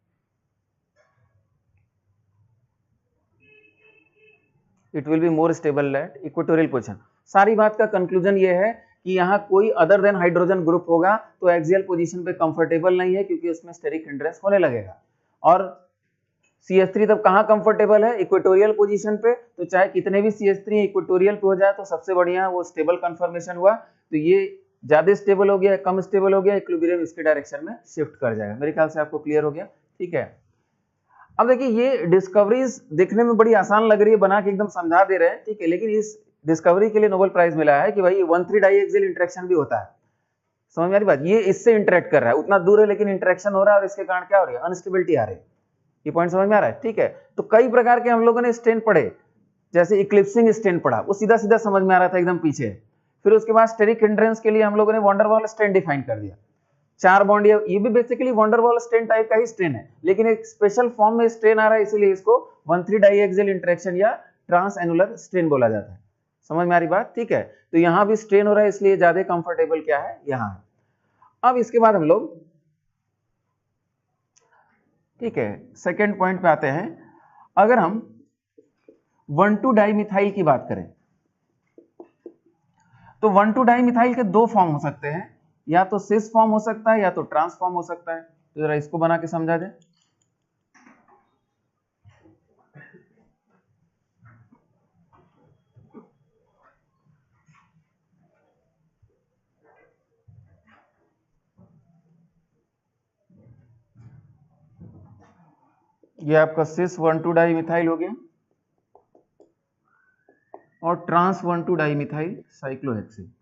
It will be more stable at equatorial position. सारी बात का conclusion ये है कि यहाँ कोई other than hydrogen group होगा तो एक्सियल पोजीशन पे कंफर्टेबल नहीं है, क्योंकि उसमें स्टेरिक हिंड्रेंस होने लगेगा। और CH3 तब कहाँ कंफर्टेबल है, इक्वेटोरियल पोजीशन पे। तो चाहे कितने भी CH3 इक्वेटोरियल पे हो जाए तो सबसे बढ़िया वो स्टेबल कंफर्मेशन हुआ। तो ये ज्यादा स्टेबल हो गया, कम स्टेबल हो गया, इक्विलिब्रियम इसके डायरेक्शन में शिफ्ट कर जाएगा। मेरे ख्याल से आपको क्लियर हो गया, ठीक है। अब देखिए ये डिस्कवरीज देखने में बड़ी आसान लग रही है, बना के एकदम समझा दे रहे हैं, ठीक है, लेकिन इस डिस्कवरी के लिए नोबेल प्राइज मिला है कि भाई 1,3 डाइएक्सियल इंटरेक्शन भी होता है। समझ में आ रही बात, ये इससे इंटरेक्ट कर रहा है, उतना दूर है लेकिन इंटरेक्शन हो रहा है और इसके कारण क्या हो रही है, अनस्टेबिलिटी आ रही है। ये पॉइंट समझ में आ रहा है, ठीक है। तो कई प्रकार के हम लोगों ने स्ट्रेन पढ़े, जैसे इक्लिप्सिंग स्ट्रेन पढ़ा, वो सीधा सीधा समझ में आ रहा था एकदम पीछे। फिर उसके बाद स्टेरिक हिंड्रेंस के लिए हम लोगों ने वंडरवॉल स्ट्रेन डिफाइन कर दिया, 4 बॉन्ड, ये भी बेसिकली वंडरवॉल स्ट्रेन टाइप का ही स्ट्रेन है, लेकिन एक स्पेशल फॉर्म में स्ट्रेन आ रहा है, इसीलिए इसको 1,3 डाइएक्सियल इंटरेक्शन या ट्रांस एनुलर स्ट्रेन बोला जाता है। समझ में आ रही बात, ठीक है। तो यहां भी स्ट्रेन हो रहा है, इसलिए ज्यादा कंफर्टेबल क्या है, यहां है। अब इसके बाद हम लोग, ठीक है, सेकेंड पॉइंट पे आते हैं। अगर हम 1,2 डाइमिथाइल की बात करें तो 1,2 डाइमिथाइल के 2 फॉर्म हो सकते हैं, या तो सिस फॉर्म हो सकता है या तो ट्रांस फॉर्म हो सकता है। तो जरा इसको बना के समझा दे। ये आपका सिस 1,2 डाइमिथाइल हो गया और ट्रांस 1,2 डाइमिथाइल साइक्लोहेक्सेन।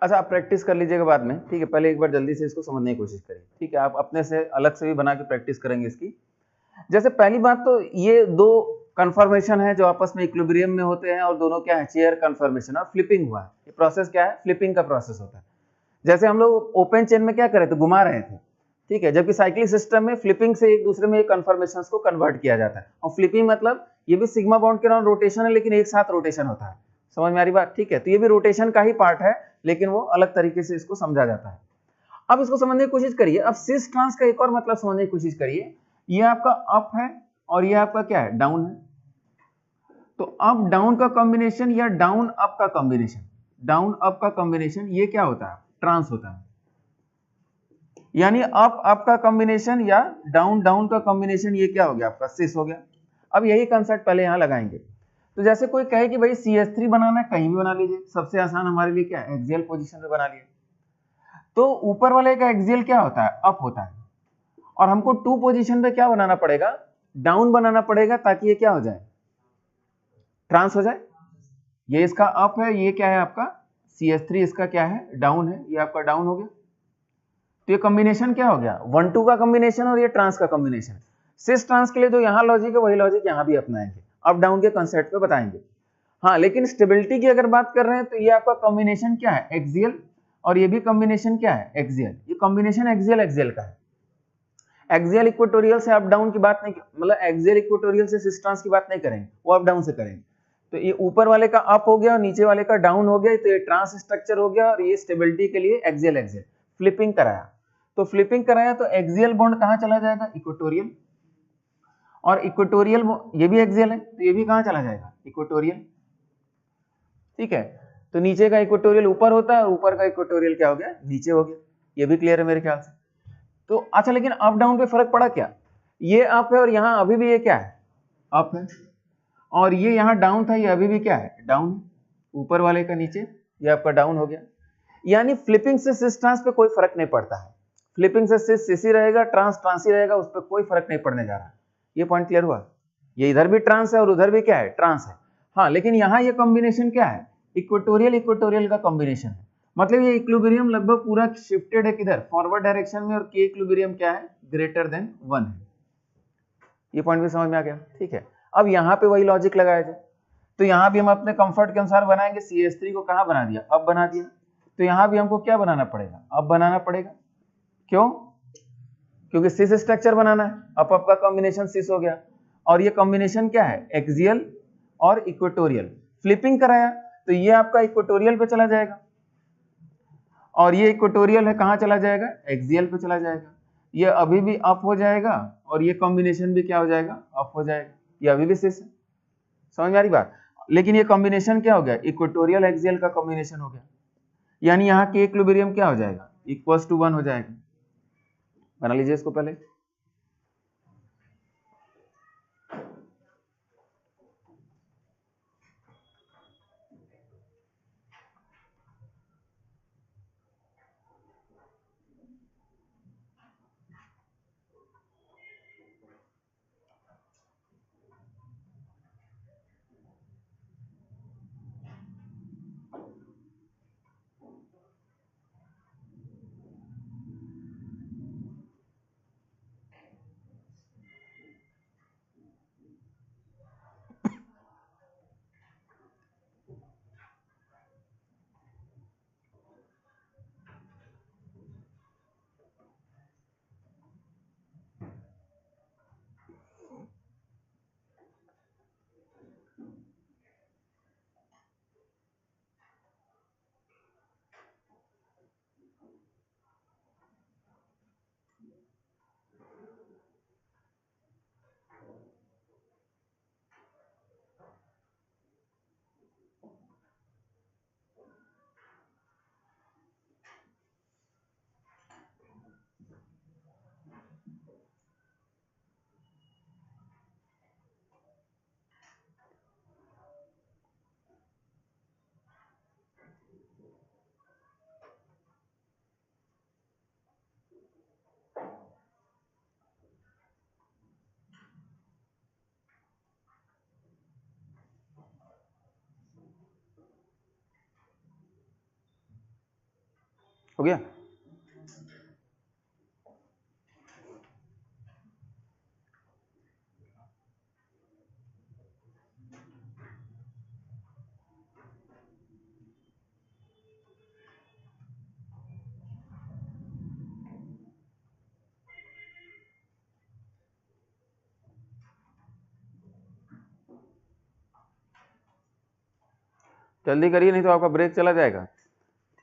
अच्छा, आप प्रैक्टिस कर लीजिएगा बाद में, ठीक है, पहले एक बार जल्दी से इसको समझने की कोशिश करिए, ठीक है, आप अपने से अलग से भी बना के प्रैक्टिस करेंगे इसकी। जैसे पहली बात तो ये दो कन्फर्मेशन है जो आपस में इक्विलिब्रियम में होते हैं, और दोनों क्या है, चेयर कन्फर्मेशन और फ्लिपिंग हुआ है। ये प्रोसेस क्या है, फ्लिपिंग का प्रोसेस होता है। जैसे हम लोग ओपन चेन में क्या कर रहे थे, घुमा रहे थे, ठीक है, जबकि साइक्लिक सिस्टम में फ्लिपिंग से एक दूसरे में एक कन्फर्मेशंस को कन्वर्ट किया जाता है। और फ्लिपिंग मतलब ये भी सिग्मा बॉन्ड के अराउंड रोटेशन है, लेकिन एक साथ रोटेशन होता है। समझ में आ रही बात, ठीक है, तो ये भी रोटेशन का ही पार्ट है, लेकिन वो अलग तरीके से इसको समझा जाता है। अब इसको समझने की कोशिश करिए। अब सिस ट्रांस का एक और मतलब समझने की कोशिश करिए। ये आपका अप है और ये आपका क्या है, डाउन है। तो अप डाउन का कॉम्बिनेशन या डाउन अप का कॉम्बिनेशन, डाउन अप का कॉम्बिनेशन ये क्या होता है, ट्रांस होता है। यानी अप अप का कॉम्बिनेशन या डाउन डाउन का कॉम्बिनेशन ये क्या हो गया, आपका सिस हो गया। अब यही कंसेप्ट पहले यहां लगाएंगे। तो जैसे कोई कहे कि भाई CH3 बनाना है, कहीं भी बना लीजिए, सबसे आसान हमारे लिए क्या है, एक्सियल पोजीशन में बना लिए। तो ऊपर वाले का एक्सियल क्या होता है, अप होता है, और हमको 2 पोजीशन पे क्या बनाना पड़ेगा, डाउन बनाना पड़ेगा, ताकि ये क्या हो जाए, ट्रांस हो जाए। ये इसका अप है, ये क्या है आपका CH3, इसका क्या है, डाउन है, ये आपका डाउन हो गया। तो ये कॉम्बिनेशन क्या हो गया, 1-2 का कॉम्बिनेशन और ये ट्रांस का कॉम्बिनेशन। सिस ट्रांस के लिए जो यहाँ लॉजिक है वही लॉजिक यहाँ भी अपनाएंगे, अप डाउन के कंसेप्ट पे बताएंगे। हाँ, लेकिन स्टेबिलिटी की अगर बात कर रहे हैं तो ये आपका कॉम्बिनेशन क्या है, एक्सियल, और ये भी कॉम्बिनेशन क्या है, एक्सियल। ये कॉम्बिनेशन एक्सियल एक्सियल का है। एक्सियल इक्वेटोरियल से अप डाउन की बात नहीं, मतलब एक्सियल इक्वेटोरियल से सिस ट्रांस की बात नहीं करेंगे, वो अप डाउन से करेंगे। तो ये ऊपर वाले का अप हो गया और नीचे वाले का डाउन हो गया, तो ये ट्रांस स्ट्रक्चर हो गया, और ये स्टेबिलिटी के लिए एक्सियल एक्सियल। फ्लिपिंग कराया, तो फ्लिपिंग कराया तो एक्सियल बॉन्ड कहां चला जाएगा, इक्वेटोरियल, और इक्वेटोरियल ये भी एक्सियल है, तो ये भी कहां चला जाएगा, इक्वेटोरियल, ठीक है। तो नीचे का इक्वेटोरियल ऊपर होता है और ऊपर का इक्वेटोरियल क्या हो गया, नीचे हो गया। ये भी क्लियर है मेरे ख्याल से। तो अच्छा, लेकिन अप डाउन पे फर्क पड़ा क्या, ये अप है और यहां अभी भी ये क्या है, अप है, और ये यहां डाउन था, ये अभी भी क्या है, डाउन है। ऊपर वाले का नीचे, ये आपका डाउन हो गया। यानी फ्लिपिंग से सिस ट्रांस पे कोई फर्क नहीं पड़ता है। फ्लिपिंग से सिस सिस ही रहेगा, ट्रांस ट्रांस ही रहेगा, उस पर कोई फर्क नहीं पड़ने जा रहा। ये पॉइंट क्लियर हुआ। ये इधर भी ट्रांस है और उधर भी क्या है, ट्रांस है। हाँ, लेकिन यहाँ ये कॉम्बिनेशन क्या है, इक्वेटोरियल इक्वेटोरियल का कॉम्बिनेशन है। मतलब ये इक्विलिब्रियम लगभग पूरा शिफ्टेड है किधर, फॉरवर्ड डायरेक्शन में, और के इक्विलिब्रियम क्या है, ग्रेटर देन 1 है। ये पॉइंट भी समझ में आ गया, ठीक है। अब यहाँ पे वही लॉजिक लगाया जाए, तो यहाँ भी हम अपने कंफर्ट के अनुसार बनाएंगे। CH3 को कहाँ बना दिया, अब बना दिया, तो यहाँ भी हमको क्या बनाना पड़ेगा, अब बनाना पड़ेगा। क्यों, क्योंकि सिस स्ट्रक्चर बनाना है, अप का कॉम्बिनेशन सिस हो गया, और ये कॉम्बिनेशन क्या है, एक्सियल और इक्वेटोरियल। फ्लिपिंग कराया तो ये आपका इक्वेटोरियल पे चला जाएगा, और ये इक्वेटोरियल है, कहां चला जाएगा, एक्सियल पे चला जाएगा। ये अभी भी अप हो जाएगा, और ये कॉम्बिनेशन भी क्या हो जाएगा, अप हो जाएगा। ये अभी भी सिस है, समझ में आ रही बात। लेकिन ये कॉम्बिनेशन क्या हो गया, इक्वेटोरियल एक्सियल का कॉम्बिनेशन हो गया। यानी यहाँ के इक्विलिब्रियम क्या हो जाएगा, इक्वल्स टू 1 हो जाएगा। बना लीजिए इसको पहले। हो गया। जल्दी करिए नहीं तो आपका ब्रेक चला जाएगा।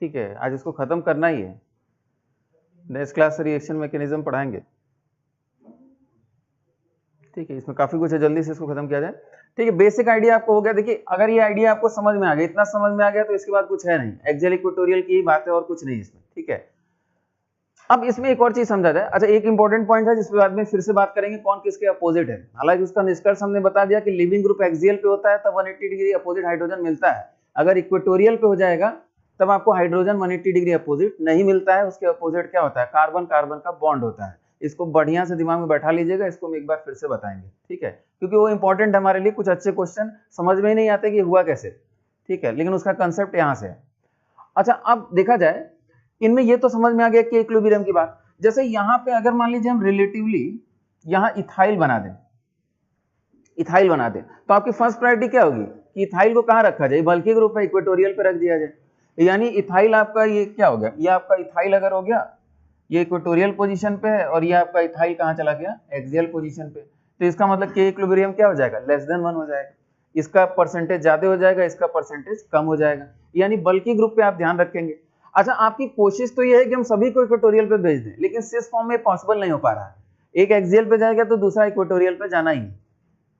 ठीक है, आज इसको खत्म करना ही है। नेक्स्ट क्लास से रिएक्शन मैकेनिज्म पढ़ाएंगे। ठीक है, इसमें काफी कुछ है, जल्दी से इसको खत्म किया जाए। ठीक है, बेसिक आइडिया आपको हो गया। देखिए अगर ये आइडिया आपको समझ में आ गया, इतना समझ में आ गया तो इसके बाद कुछ है नहीं, एक्सियल इक्वेटोरियल की बात है और कुछ नहीं इसमें। ठीक है, अब इसमें एक और चीज समझा जाए। अच्छा, एक इंपॉर्टेंट पॉइंट है जिसके बाद में फिर से बात करेंगे, कौन किसके अपोजिट है। हालांकि उसका निष्कर्ष हमने बता दिया कि लिविंग ग्रुप एक्सियल पे होता है तब 180 डिग्री अपोजिट हाइड्रोजन मिलता है। अगर इक्वेटोरियल पे हो जाएगा तब आपको हाइड्रोजन 180 डिग्री अपोजिट नहीं मिलता है। उसके अपोजिट क्या होता है, कार्बन कार्बन का बॉन्ड होता है। इसको बढ़िया से दिमाग में बैठा लीजिएगा, इसको हम एक बार फिर से बताएंगे। ठीक है, क्योंकि वो इंपॉर्टेंट है हमारे लिए। कुछ अच्छे क्वेश्चन समझ में ही नहीं आते कि हुआ कैसे। ठीक है, लेकिन उसका कंसेप्ट यहाँ से है। अच्छा, अब देखा जाए इनमें ये तो समझ में आ गया कि इक्विलिब्रियम की बात। जैसे यहाँ पे अगर मान लीजिए हम रिलेटिवली यहाँ इथाइल बना दें, इथाइल बना दें, तो आपकी फर्स्ट प्रायोरिटी क्या होगी कि इथाइल को कहाँ रखा जाए, बल्कि ग्रुप है इक्वेटोरियल पे रख दिया जाए। यानी इथाइल आपका ये क्या हो गया, ये आपका इथाइल अगर हो गया, ये इक्वेटोरियल पोजीशन पे है और ये आपका इथाइल कहाँ चला गया, एक्सियल पोजीशन पे। तो इसका मतलब के इक्विलिब्रियम क्या हो जाएगा, लेस देन 1 हो जाएगा। इसका परसेंटेज ज्यादा हो जाएगा, इसका परसेंटेज कम हो जाएगा। यानी बल्कि ग्रुप पे आप ध्यान रखेंगे। अच्छा, आपकी कोशिश तो ये है कि हम सभी को इक्वेटोरियल पे भेज दें, लेकिन सिस फॉर्म में पॉसिबल नहीं हो पा रहा है। एक एक्सियल पे जाएगा तो दूसरा इक्वेटोरियल पे जाना ही।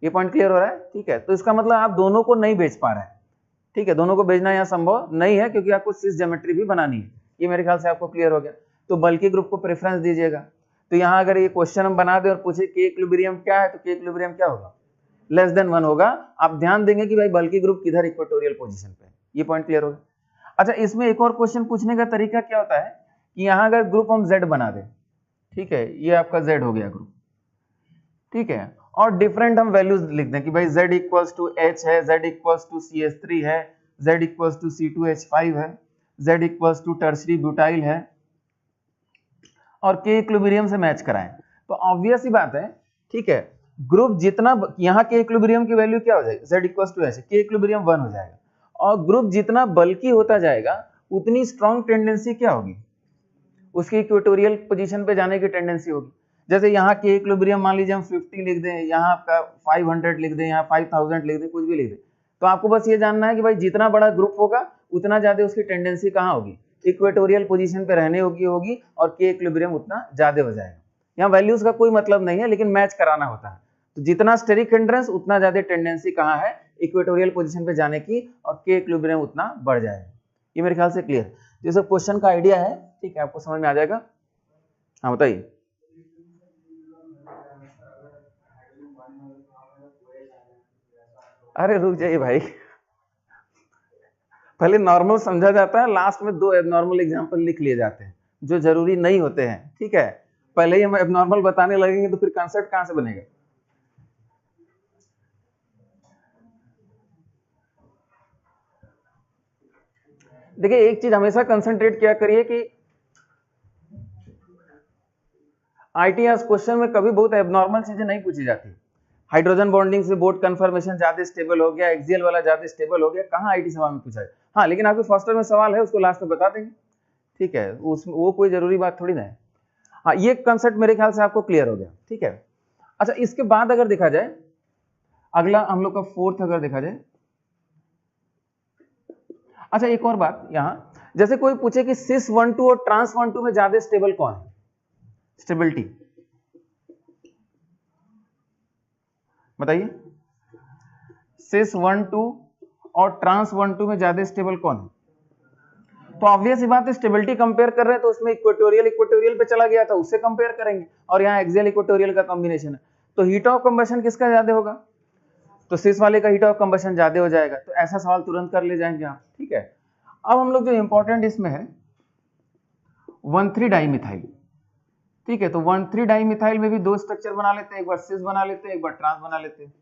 ये पॉइंट क्लियर हो रहा है। ठीक है, तो इसका मतलब आप दोनों को नहीं भेज पा रहे हैं। ठीक है, दोनों को भेजना यहाँ संभव नहीं है क्योंकि आपको सिस ज्योमेट्री भी बनानी है। ये मेरे ख्याल से आपको क्लियर हो गया। तो बल्कि ग्रुप को प्रेफरेंस दीजिएगा। तो यहाँ अगर ये क्वेश्चन हम बना दें और पूछे के इक्विलिब्रियम क्या है, तो के इक्विलिब्रियम क्या होगा, लेस देन 1 होगा। आप ध्यान देंगे कि भाई बल्कि ग्रुप किधर इक्वेटोरियल पोजीशन पे। ये पॉइंट क्लियर होगा। अच्छा, इसमें एक और क्वेश्चन पूछने का तरीका क्या होता है कि यहाँ अगर ग्रुप हम Z बना दें, ठीक है, ये आपका Z हो गया ग्रुप। ठीक है, और डिफरेंट हम वैल्यूज लिख दें कि भाई Z इक्वल्स टू H है, Z इक्वल्स टू CH3 है, Z इक्वल्स टू C2H5 है, Z equals to tertiary butyl है, और के इक्विलिब्रियम से मैच कराएं। तो ऑब्वियस ही बात है। ठीक है, ग्रुप जितना यहाँ के इक्विलिब्रियम की वैल्यू क्या हो जाएगी, Z इक्वल्स टू H, के इक्विलिब्रियम 1 हो जाएगा। और ग्रुप जितना बल्कि होता जाएगा उतनी स्ट्रॉन्ग टेंडेंसी क्या होगी, उसकी इक्वेटोरियल पोजीशन पे जाने की टेंडेंसी होगी। जैसे यहाँ के इक्विलिब्रियम मान लीजिए हम 50 लिख दें, यहाँ आपका 500 लिख दें, यहाँ 5000 लिख दें, कुछ भी लिख दें, तो आपको बस ये जानना है कि भाई जितना बड़ा ग्रुप होगा उतना ज्यादा उसकी टेंडेंसी कहाँ होगी, इक्वेटोरियल पोजीशन पे रहने होगी और के इक्विलिब्रियम उतना ज्यादा हो जाएगा। यहाँ वैल्यूज का कोई मतलब नहीं है, लेकिन मैच कराना होता है। तो जितना स्टेरिक हिंड्रेंस उतना ज्यादा टेंडेंसी कहाँ है, इक्वेटोरियल पोजीशन पे जाने की, और के इक्विलिब्रियम उतना बढ़ जाएगा। ये मेरे ख्याल से क्लियर है। ये सब क्वेश्चन का आइडिया है। ठीक है, आपको समझ में आ जाएगा। हाँ बताइए। अरे रुक जाइए भाई, पहले नॉर्मल समझा जाता है, लास्ट में 2 एबनॉर्मल एग्जांपल लिख लिए जाते हैं जो जरूरी नहीं होते हैं। ठीक है, पहले ही हम एबनॉर्मल बताने लगेंगे तो फिर कॉन्सेप्ट कहां से बनेगा। देखिए एक चीज हमेशा कंसंट्रेट किया करिए कि आईटीएस क्वेश्चन में कभी बहुत एबनॉर्मल चीजें नहीं पूछी जाती। हाइड्रोजन बॉन्डिंग से बोट कन्फर्मेशन ज्यादा स्टेबल हो गया, एक्सियल वाला ज्यादा स्टेबल हो गया, कहाँ आईटी सवाल में पूछा है। हाँ, लेकिन आपके फर्स्ट में सवाल है, उसको लास्ट में बता देंगे। ठीक है, वो कोई जरूरी बात थोड़ी ना है। हाँ, ये कंसेप्ट मेरे ख्याल से आपको क्लियर हो गया। ठीक है, अच्छा इसके बाद अगर देखा जाए, अगला हम लोग का फोर्थ अगर देखा जाए। अच्छा एक और बात यहां, जैसे कोई पूछे कि सिस 1,2 और ट्रांस 1,2 में ज्यादा स्टेबल कौन है, स्टेबिलिटी बताइए। सिस 1,2 और ट्रांस 1,2 में ज्यादा स्टेबल कौन है? तो ऑब्वियस ही बात है, स्टेबिलिटी कंपेयर कर रहे हैं तो उसमें इक्वेटोरियल पे चला गया था, उससे कंपेयर करेंगे, और यहाँ एक्सियल इक्वेटोरियल का कॉम्बिनेशन है। तो हीट ऑफ कंबशन किसका ज्यादा होगा, तो सिस वाले का हीट ऑफ कंबशन ज्यादा हो जाएगा। तो ऐसा सवाल तुरंत कर ले जाएंगे आप। ठीक है, अब हम लोग जो इंपॉर्टेंट इसमें है 1,3 डाइमिथाइल। ठीक है, तो 1,3 डाइमिथाइल में भी 2 स्ट्रक्चर बना लेते हैं, एक बार सिस बना लेते हैं, एक बार ट्रांस बना लेते हैं।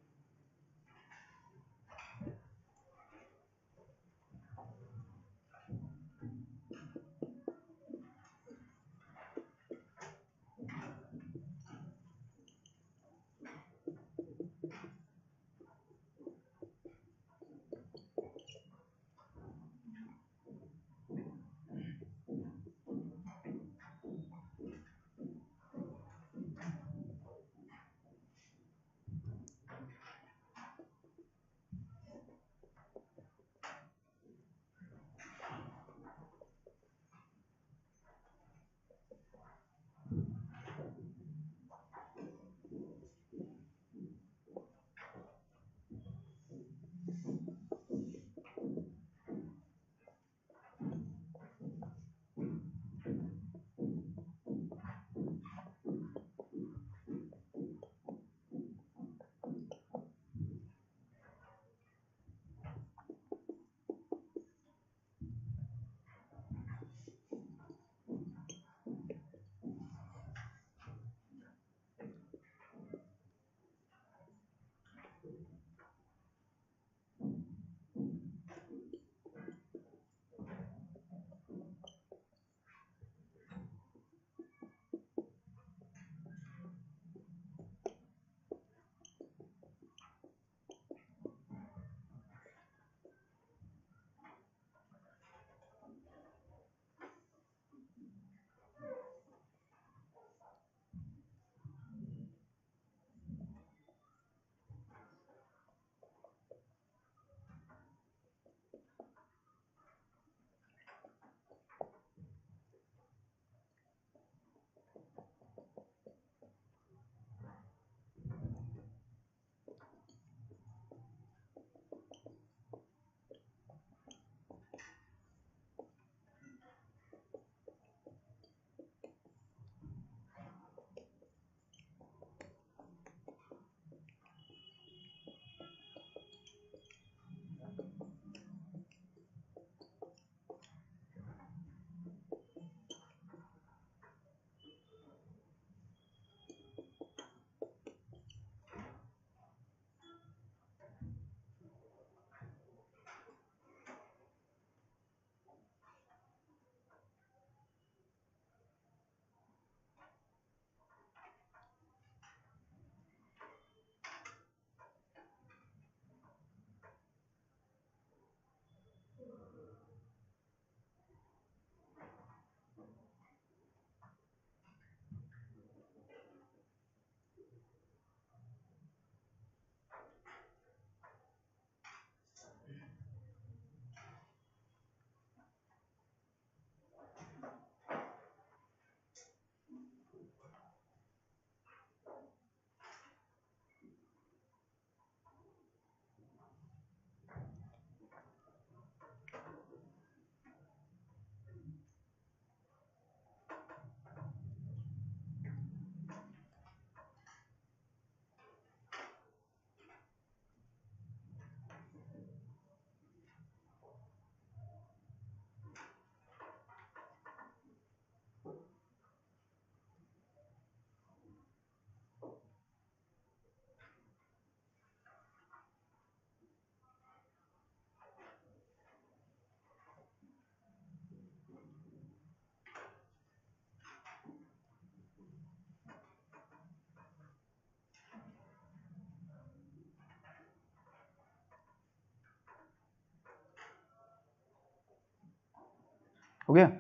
हो गया?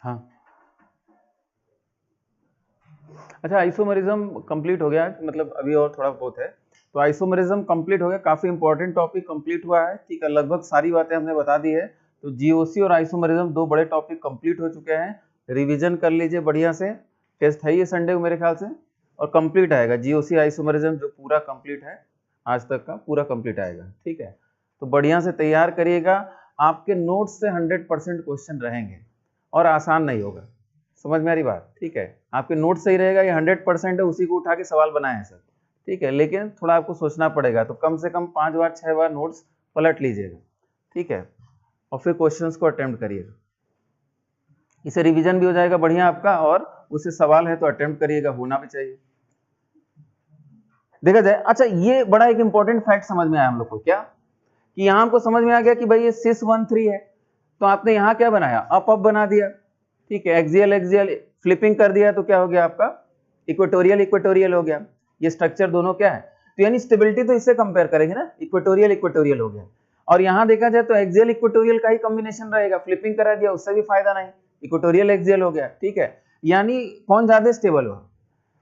हाँ, अच्छा, आइसोमरिज्म कंप्लीट हो गया, मतलब अभी और थोड़ा बहुत है। तो आइसोमरिज्म कंप्लीट हो गया, काफी इंपॉर्टेंट टॉपिक कंप्लीट हुआ है, ठीक है, लगभग सारी बातें हमने बता दी है। तो जीओसी और आइसोमरिज्म दो बड़े टॉपिक कंप्लीट हो चुके हैं, रिवीजन कर लीजिए बढ़िया से। टेस्ट है ये संडे को मेरे ख्याल से, और कंप्लीट आएगा जीओसी आइसोमरिज्म जो पूरा कंप्लीट है, आज तक का पूरा कंप्लीट आएगा, ठीक है। तो बढ़िया से तैयार करिएगा, आपके नोट्स से 100% क्वेश्चन रहेंगे और आसान नहीं होगा, समझ में आ रही बात, ठीक है। आपके नोट सही रहेगा, ये 100% है, उसी को उठा के सवाल बनाए हैं सर, ठीक है, लेकिन थोड़ा आपको सोचना पड़ेगा, तो कम से कम 5 बार 6 बार नोट्स पलट लीजिएगा, ठीक है, और फिर क्वेश्चंस को अटेम्प्ट करिएगा, इसे रिवीजन भी हो जाएगा बढ़िया आपका, और उससे सवाल है तो अटेम्प्ट करिएगा, होना भी चाहिए, देखा जाए। अच्छा, ये बड़ा एक इंपॉर्टेंट फैक्ट समझ में आया हम लोग को, क्या कि यहां हमको समझ में आ गया कि भाई ये सिस 1-3 है, तो आपने यहाँ क्या बनाया, अप बना दिया, ठीक है, एक्सियल एक्सियल फ्लिपिंग कर दिया, तो क्या हो गया आपका, इक्वेटोरियल इक्वेटोरियल हो गया। ये स्ट्रक्चर दोनों क्या है, तो यानी स्टेबिलिटी तो इससे कंपेयर करेंगे ना, इक्वेटोरियल इक्वेटोरियल हो गया। और यहां देखा जाए तो एक्सियल इक्वेटोरियल का ही कॉम्बिनेशन रहेगा, फ्लिपिंग करा दिया उससे भी फायदा नहीं, इक्वेटोरियल एक्सियल हो गया, ठीक है। यानी कौन ज्यादा स्टेबल हो,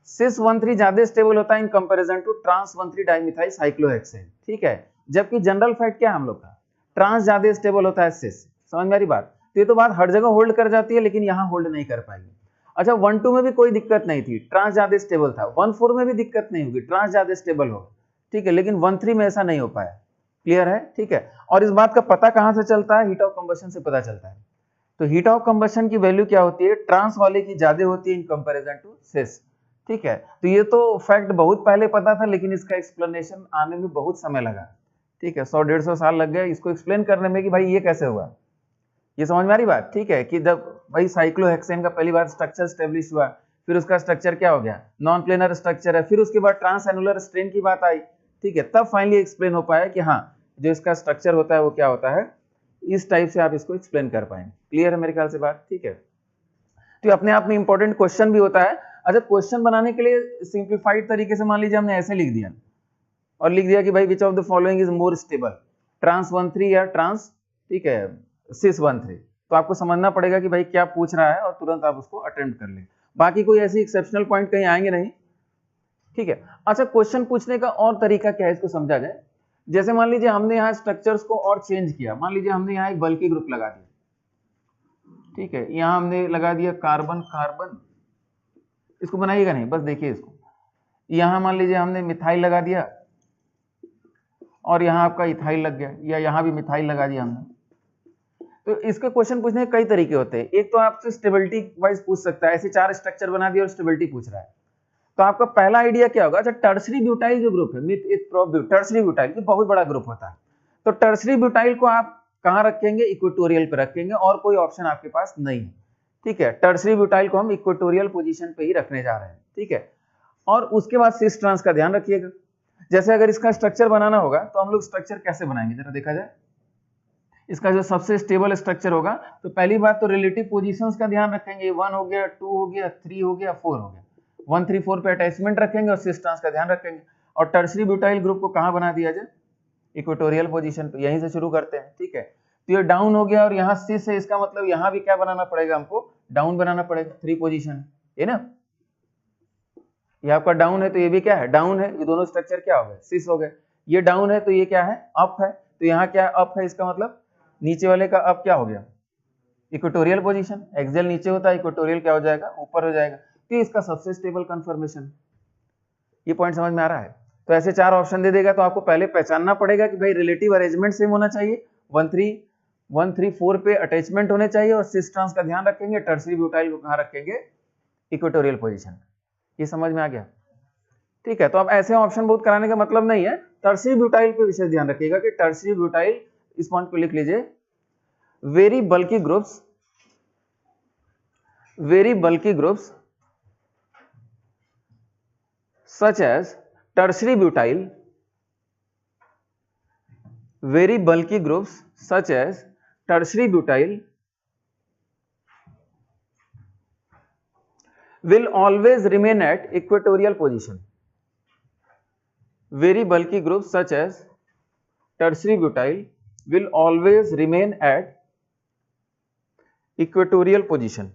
सिस 1-3 ज्यादा स्टेबल होता है in comparison to trans 1,3 dimethyl cyclohexane, ठीक है। जबकि जनरल फैक्ट क्या है हम लोग का, ट्रांस ज्यादा स्टेबल होता है सिस, समझ में आ रही बात। तो ये तो बात हर जगह होल्ड कर जाती है, लेकिन यहाँ होल्ड नहीं कर पाएगी। अच्छा, 1-2 में भी कोई दिक्कत नहीं थी, ट्रांस ज्यादा स्टेबल था, 1-4 में भी दिक्कत नहीं होगी, ट्रांस ज्यादा स्टेबल होगा, ठीक है, लेकिन 1-3 में ऐसा नहीं हो पाया, क्लियर है, ठीक है। और इस बात का पता कहां से चलता है, हीट ऑफ कंबशन से पता चलता है। तो हीट ऑफ कंबशन की वैल्यू क्या होती है, ट्रांस वाले की ज्यादा होती है इन कंपैरिजन टू सिस, ठीक है। तो ये तो फैक्ट बहुत पहले पता था, लेकिन इसका एक्सप्लेनेशन आने में बहुत समय लगा, ठीक है, 100-150 साल लग गए इसको एक्सप्लेन करने में कि भाई ये कैसे हुआ, ये समझ में आ रही बात, ठीक है, कि जब भाई साइक्लोहेक्सेन का पहली बार स्ट्रक्चर स्टेब्लिश हुआ, फिर उसका स्ट्रक्चर क्या हो गया, नॉन प्लेनर स्ट्रक्चर है, फिर उसके बाद ट्रांस एनुलर स्ट्रेन की बात आई, ठीक है, तब फाइनली एक्सप्लेन हो पाया कि हाँ, जो इसका स्ट्रक्चर होता है वो क्या होता है, इस टाइप से आप इसको एक्सप्लेन कर पाएंगे, क्लियर है मेरे ख्याल से बात, ठीक है। तो अपने आप में इंपॉर्टेंट क्वेश्चन भी होता है। अच्छा, क्वेश्चन बनाने के लिए सिंप्लीफाइड तरीके से मान लीजिए हमने ऐसे लिख दिया, और लिख दिया कि भाई which of the following is more stable, trans 1-3 या ट्रांस, ठीक है, सिस 1-3, तो आपको समझना पड़ेगा कि भाई क्या पूछ रहा है, और तुरंत आप उसको अटेम्प्ट कर ले, बाकी कोई ऐसी एक्सेप्शनल पॉइंट कहीं आएंगे नहीं, ठीक है। अच्छा, क्वेश्चन पूछने का और तरीका क्या है, इसको समझा जाए। जैसे मान लीजिए हमने यहाँ स्ट्रक्चर्स को और चेंज किया, मान लीजिए हमने यहाँ एक बल्कि ग्रुप लगा दिया, ठीक है, यहाँ हमने लगा दिया कार्बन कार्बन, इसको बनाइएगा नहीं, बस देखिए इसको, यहाँ मान लीजिए हमने मिथाइल लगा दिया, और यहाँ आपका इथाइल लग गया, या यहाँ भी मिथाइल लगा दिया हमने। तो इसके क्वेश्चन पूछने के कई तरीके होते हैं, एक तो आपसे स्टेबिलिटी वाइज पूछ सकता है, ऐसे 4 स्ट्रक्चर बना दिया और स्टेबिलिटी पूछ रहा है, तो आपका पहला आइडिया क्या होगा, अच्छा टर्सरी ब्यूटाइल जो ग्रुप है, टर्सरी ब्यूटाइल ये बहुत बड़ा ग्रुप होता है, तो टर्सरी ब्यूटाइल को आप कहां रखेंगे, इक्वेटोरियल पे रखेंगे, और कोई ऑप्शन आपके पास नहीं है, ठीक है, टर्सरी ब्यूटाइल को हम इक्वेटोरियल पोजीशन पे ही रखने जा रहे हैं, ठीक है। और उसके बाद सिस ट्रांस का ध्यान रखिएगा, जैसे अगर इसका स्ट्रक्चर बनाना होगा तो हम लोग स्ट्रक्चर कैसे बनाएंगे, जरा देखा जाए। इसका जो सबसे स्टेबल स्ट्रक्चर होगा, तो पहली बात तो रिलेटिव पोजीशंस का ध्यान रखेंगे, 1 हो गया, 2 हो गया, 3 हो गया, 4 हो गया, 1 3 4 पे अटैचमेंट रखेंगे और सिस ट्रांस का ध्यान रखेंगे। और टर्सरी ब्यूटाइल ग्रुप को कहां बना दिया जाए, इक्वेटोरियल पोजीशन पे, यहीं से शुरू करते हैं, ठीक है। तो ये डाउन हो गया, और यहाँ सिस है, इसका मतलब यहाँ भी क्या बनाना पड़ेगा हमको, डाउन बनाना पड़ेगा, 3 पोजीशन है ना, ये आपका डाउन है, तो ये भी क्या है, डाउन है, ये दोनों स्ट्रक्चर क्या हो गए, सिस हो गए। ये डाउन है तो ये क्या है, अप है, तो यहाँ क्या है, अप है, इसका मतलब नीचे वाले का अप क्या हो गया, इक्वेटोरियल पोजीशन, एक्सियल नीचे होता है, इक्वेटोरियल क्या हो जाएगा, ऊपर हो जाएगा, तो इसका सबसे स्टेबल कंफर्मेशन। ये पॉइंट समझ में आ रहा है। तो ऐसे 4 ऑप्शन दे देगा, तो आपको पहले पहचानना पड़ेगा कि भाई रिलेटिव अरेंजमेंट सेम होना चाहिए, 1 3 4 पे अटैचमेंट होने चाहिए, और सिस ट्रांस का ध्यान रखेंगे, टर्सरी ब्यूटाइल को कहां रखेंगे, इक्वेटोरियल पोजीशन। ये समझ में आ गया, ठीक है। तो अब ऐसे ऑप्शन बहुत कराने का मतलब नहीं है, टर्सरी ब्यूटाइल पे विशेष ध्यान रखिएगा कि टर्सरी ब्यूटाइल, इस पॉइंट को लिख लीजिए, very bulky groups such as tertiary butyl, very bulky groups such as tertiary butyl will always remain at equatorial position, very bulky groups such as tertiary butyl will always remain at equatorial position.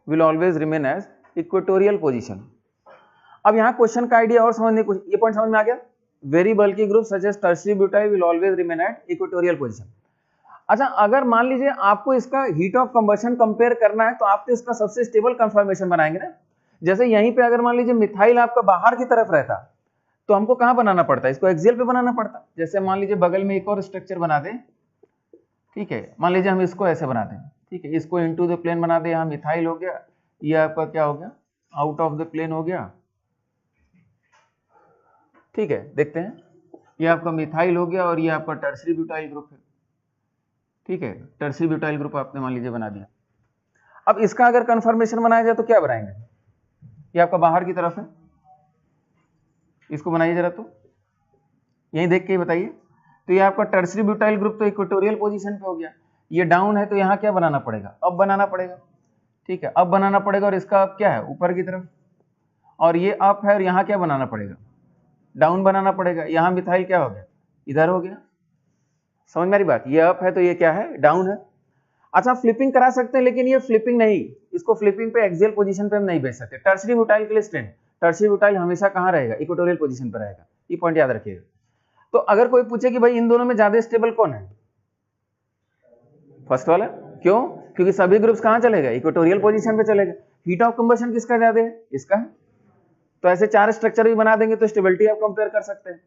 Will always remain as equatorial position. अब यहाँ question का idea और समझने को, ये point समझ में आ गया? Very bulky group such as tertiary butyl will always remain at equatorial position. अच्छा, अगर मान लीजिए आपको इसका हीट ऑफ कंबशन कंपेयर करना है तो आप तो इसका सबसे स्टेबल कंफर्मेशन बनाएंगे ना. जैसे यहीं पे अगर मान लीजिए मिथाइल आपका बाहर की तरफ रहता तो हमको कहाँ बनाना पड़ता, इसको एक्सियल पे बनाना पड़ता. जैसे मान लीजिए बगल में एक और स्ट्रक्चर बना दें, ठीक है, मान लीजिए हम इसको ऐसे बना दें, ठीक है, इसको इनटू द प्लेन बना दें. यहाँ मिथाइल हो गया, ये आपका क्या हो गया, आउट ऑफ द प्लेन हो गया, ठीक है. देखते हैं, ये आपका मिथाइल हो गया और ये आपका टर्शियरी ब्यूटाइल ग्रुप है, ठीक है. टर्शियरी ब्यूटाइल ग्रुप आपने मान लीजिए बना दिया. अब इसका अगर कंफर्मेशन बनाया जाए तो क्या बनाएंगे, ये आपका बाहर की तरफ है, इसको बनाइए जरा, तो यहीं देख के ही बताइए. तो ये आपका टर्शियरी ब्यूटाइल ग्रुप तो इक्वेटोरियल पोजीशन पे हो गया. ये डाउन है तो यहाँ क्या बनाना पड़ेगा, अब बनाना पड़ेगा, ठीक है, अब बनाना पड़ेगा. और इसका अब क्या है, ऊपर की तरफ, और ये अप है और यहाँ क्या बनाना पड़ेगा, डाउन बनाना पड़ेगा. यहाँ मिथाइल क्या हो गया, इधर हो गया. समझ में आ रही बात? ये अप है तो ये क्या है, डाउन है. अच्छा, फ्लिपिंग करा सकते हैं, लेकिन ये फ्लिपिंग नहीं, इसको फ्लिपिंग पे एक्सियल पोजीशन पे हम नहीं भेज सकते. टर्शियरी ब्यूटाइल के लिए स्ट्रेंथ, टर्शियरी ब्यूटाइल हमेशा कहाँ रहेगा, इक्वेटोरियल पोजीशन पर रहेगा. ये पॉइंट याद रखिएगा. तो अगर कोई पूछे कि भाई इन दोनों में ज्यादा स्टेबल कौन है, फर्स्ट वाला. क्यों? क्योंकि सभी ग्रुप्स कहाँ चलेगा, इक्वेटोरियल पोजीशन पे चलेगा. हीट ऑफ कंबशन किसका ज्यादा है, इसका है. तो ऐसे चार स्ट्रक्चर भी बना देंगे तो स्टेबिलिटी आप कंपेयर कर सकते हैं.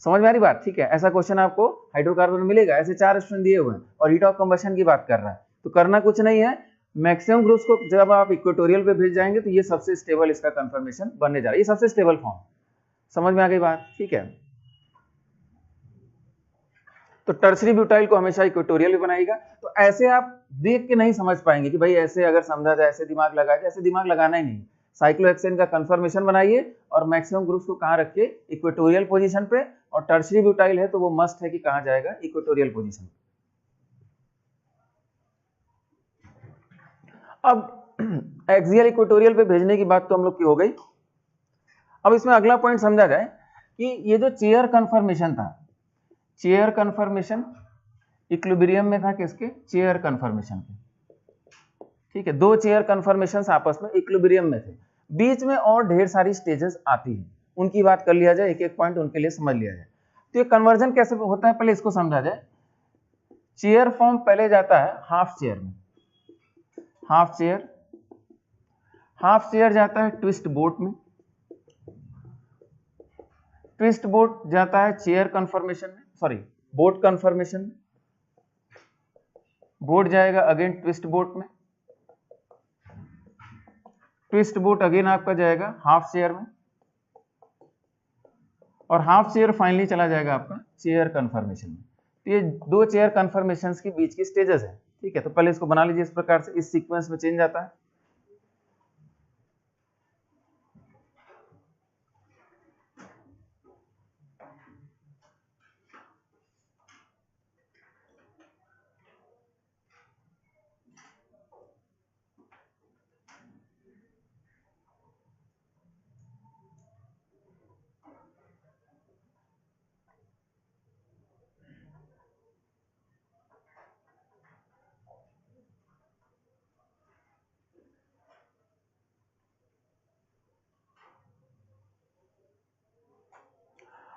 समझ में आ रही बात? ठीक है, ऐसा क्वेश्चन आपको हाइड्रोकार्बन में मिलेगा. ऐसे चार स्ट्रेंथ दिए हुए हैं और हीट ऑफ कंबशन की बात कर रहा है. तो करना कुछ नहीं है, मैक्सिमम ग्रुप्स को जब आप इक्वेटोरियल पे भेज जाएंगे तो ये सबसे स्टेबल इसका कंफर्मेशन बनने जा रहा है. ये सबसे स्टेबल फॉर्म. समझ में आ गई बात? ठीक है. तो टर्शियरी ब्यूटाइल को हमेशा इक्वेटोरियल भी बनाएगा. तो ऐसे आप देख के नहीं समझ पाएंगे कि भाई ऐसे अगर समझा जाए, ऐसे दिमाग लगाया जाए, ऐसे दिमाग लगाना ही नहीं. साइक्लोहेक्सेन का कंफर्मेशन बनाइए और मैक्सिमम ग्रुप्स को कहाँ रखिए, इक्वेटोरियल पोजीशन पे. और टर्शियरी ब्यूटाइल है तो वो मस्ट है कि कहाँ जाएगा, इक्वेटोरियल पोजीशन. अब एक्सियल इक्वेटोरियल पे भेजने की बात तो हम लोग की हो गई. अब इसमें अगला पॉइंट समझा जाए कि ये जो चेयर कंफर्मेशन था, चेयर कंफर्मेशन इक्विलिब्रियम में था किसके, चेयर कंफर्मेशन के. ठीक है, दो चेयर कंफर्मेशंस आपस में इक्विलिब्रियम में थे. बीच में और ढेर सारी स्टेजेस आती हैं, उनकी बात कर लिया जाए, एक एक पॉइंट उनके लिए समझ लिया जाए. तो ये कन्वर्जन कैसे होता है, पहले इसको समझा जाए. चेयर फॉर्म पहले जाता है हाफ चेयर में, हाफ चेयर. हाफ चेयर जाता है ट्विस्ट बोट में, ट्विस्ट बोट जाता है चेयर कंफर्मेशन में, सॉरी बोट कंफर्मेशन में. बोट जाएगा अगेन ट्विस्ट बोट में, ट्विस्ट बोट अगेन आपका जाएगा हाफ चेयर में, और हाफ चेयर फाइनली चला जाएगा आपका चेयर कंफर्मेशन में. तो ये दो चेयर कंफर्मेशंस के बीच की स्टेजेस है. ठीक है, तो पहले इसको बना लीजिए इस प्रकार से, इस सीक्वेंस में चेंज आता है.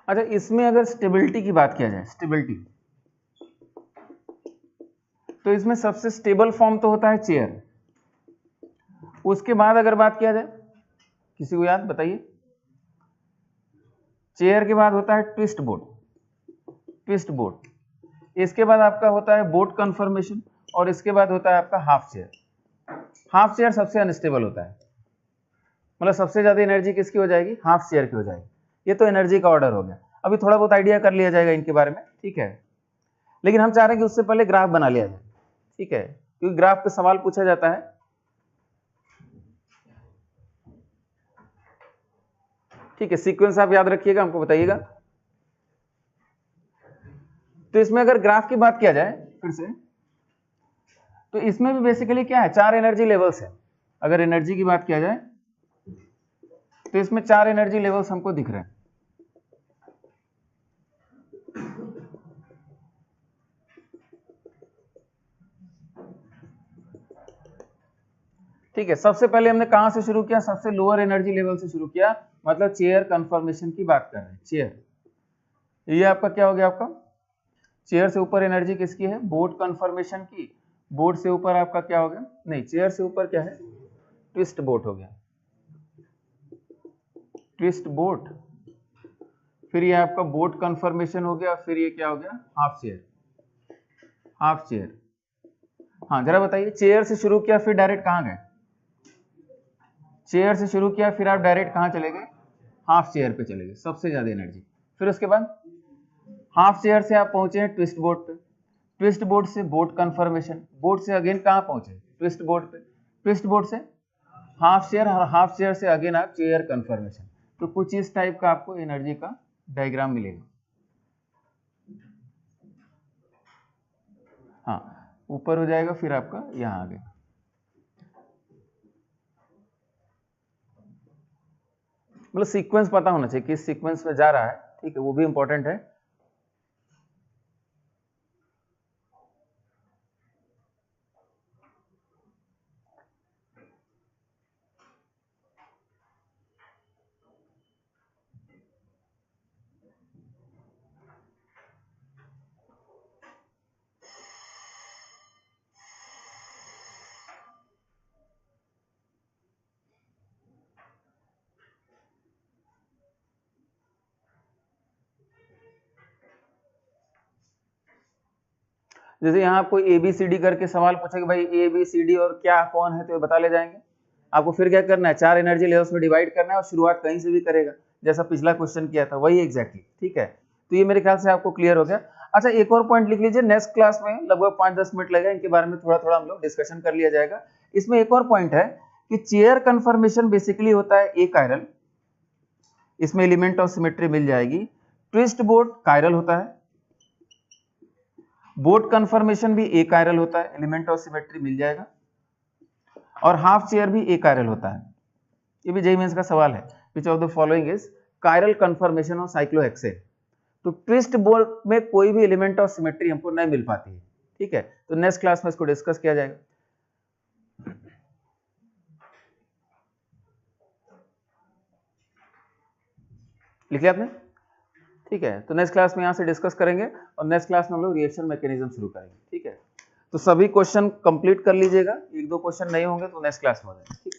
अच्छा, इसमें अगर स्टेबिलिटी की बात किया जाए, स्टेबिलिटी, तो इसमें सबसे स्टेबल फॉर्म तो होता है चेयर. उसके बाद अगर बात किया जाए, किसी को याद बताइए, चेयर के बाद होता है ट्विस्ट बोट, ट्विस्ट बोट. इसके बाद आपका होता है बोट कंफर्मेशन, और इसके बाद होता है आपका हाफ चेयर. हाफ चेयर सबसे अनस्टेबल होता है, मतलब सबसे ज्यादा एनर्जी किसकी हो जाएगी, हाफ चेयर की हो जाएगी. ये तो एनर्जी का ऑर्डर हो गया. अभी थोड़ा बहुत आइडिया कर लिया जाएगा इनके बारे में. ठीक है, लेकिन हम चाह रहे हैं कि उससे पहले ग्राफ बना लिया जाए. ठीक है, क्योंकि ग्राफ पे सवाल पूछा जाता है. ठीक है, सीक्वेंस आप याद रखिएगा, हमको बताइएगा. तो इसमें अगर ग्राफ की बात किया जाए फिर से, तो इसमें भी बेसिकली क्या है, चार एनर्जी लेवल्स है. अगर एनर्जी की बात किया जाए तो इसमें 4 एनर्जी लेवल्स हमको दिख रहे हैं। ठीक है, सबसे पहले हमने कहां से शुरू किया? सबसे लोअर एनर्जी लेवल से शुरू किया, मतलब चेयर कन्फर्मेशन की बात कर रहे हैं। चेयर, ये आपका क्या हो गया? आपका चेयर से ऊपर एनर्जी किसकी है? बोट कन्फर्मेशन की। बोट से ऊपर आपका क्या हो गया? नहीं, चेयर से ऊपर क्या है? ट्विस्ट बोट हो गया, ट्विस्ट बोट। फिर ये आपका बोट कन्फर्मेशन हो गया, फिर ये क्या हो गया? Half chair, half chair. हाँ जरा बताइए, चेयर से शुरू किया फिर डायरेक्ट कहां गए? चेयर से शुरू किया फिर आप डायरेक्ट कहां चले गए? हाफ चेयर पे चले गए, सबसे ज्यादा एनर्जी। फिर उसके बाद हाफ चेयर से आप पहुंचे हैं ट्विस्ट बोट पे, ट्विस्ट बोट से बोट कन्फर्मेशन, बोट से अगेन कहां पहुंचे? ट्विस्ट बोट पे, ट्विस्ट बोट से हाफ चेयर, और हाफ चेयर से अगेन आप चेयर कन्फर्मेशन। तो कुछ इस टाइप का आपको एनर्जी का डायग्राम मिलेगा। हाँ, ऊपर हो जाएगा, फिर आपका यहां आ गया। मतलब सीक्वेंस पता होना चाहिए, किस सीक्वेंस में जा रहा है। ठीक है, वो भी इंपॉर्टेंट है। जैसे यहाँ आपको ABCD करके सवाल पूछे कि भाई ABCD और क्या कौन है, तो ये बता ले जाएंगे। आपको फिर क्या करना है? 4 एनर्जी लेवल्स में डिवाइड करना है और शुरुआत कहीं से भी करेगा, जैसा पिछला क्वेश्चन किया था वही एग्जैक्टली। ठीक है, तो ये मेरे ख्याल से आपको क्लियर हो गया। अच्छा, एक और पॉइंट लिख लीजिए, नेक्स्ट क्लास में लगभग 5-10 मिनट लगेगा, इनके बारे में थोड़ा थोड़ा हम लोग डिस्कशन कर लिया जाएगा। इसमें एक और पॉइंट है कि चेयर कन्फर्मेशन बेसिकली होता है ए कायरल, इसमें एलिमेंट ऑफ सिमेट्री मिल जाएगी। ट्विस्ट बोट कायरल होता है, बोट कन्फर्मेशन भी ए कायरल होता है, एलिमेंट ऑफ सिमेट्री मिल जाएगा। और हाफ चेयर भी ए कायरल होता है। ये भी जेईई मेंस का सवाल है, विच of the following is chiral confirmation of cyclohexane. तो ट्विस्ट बोट में कोई भी एलिमेंट ऑफ सिमेट्री हमको नहीं मिल पाती है। ठीक है, तो नेक्स्ट क्लास में इसको डिस्कस किया जाएगा। लिख लिया आपने? ठीक है, तो नेक्स्ट क्लास में यहाँ से डिस्कस करेंगे और नेक्स्ट क्लास में हम लोग रिएक्शन मैकेनिज्म शुरू करेंगे। ठीक है, तो सभी क्वेश्चन कंप्लीट कर लीजिएगा, 1-2 क्वेश्चन नहीं होंगे तो नेक्स्ट क्लास में हो जाएंगे। ठीक है।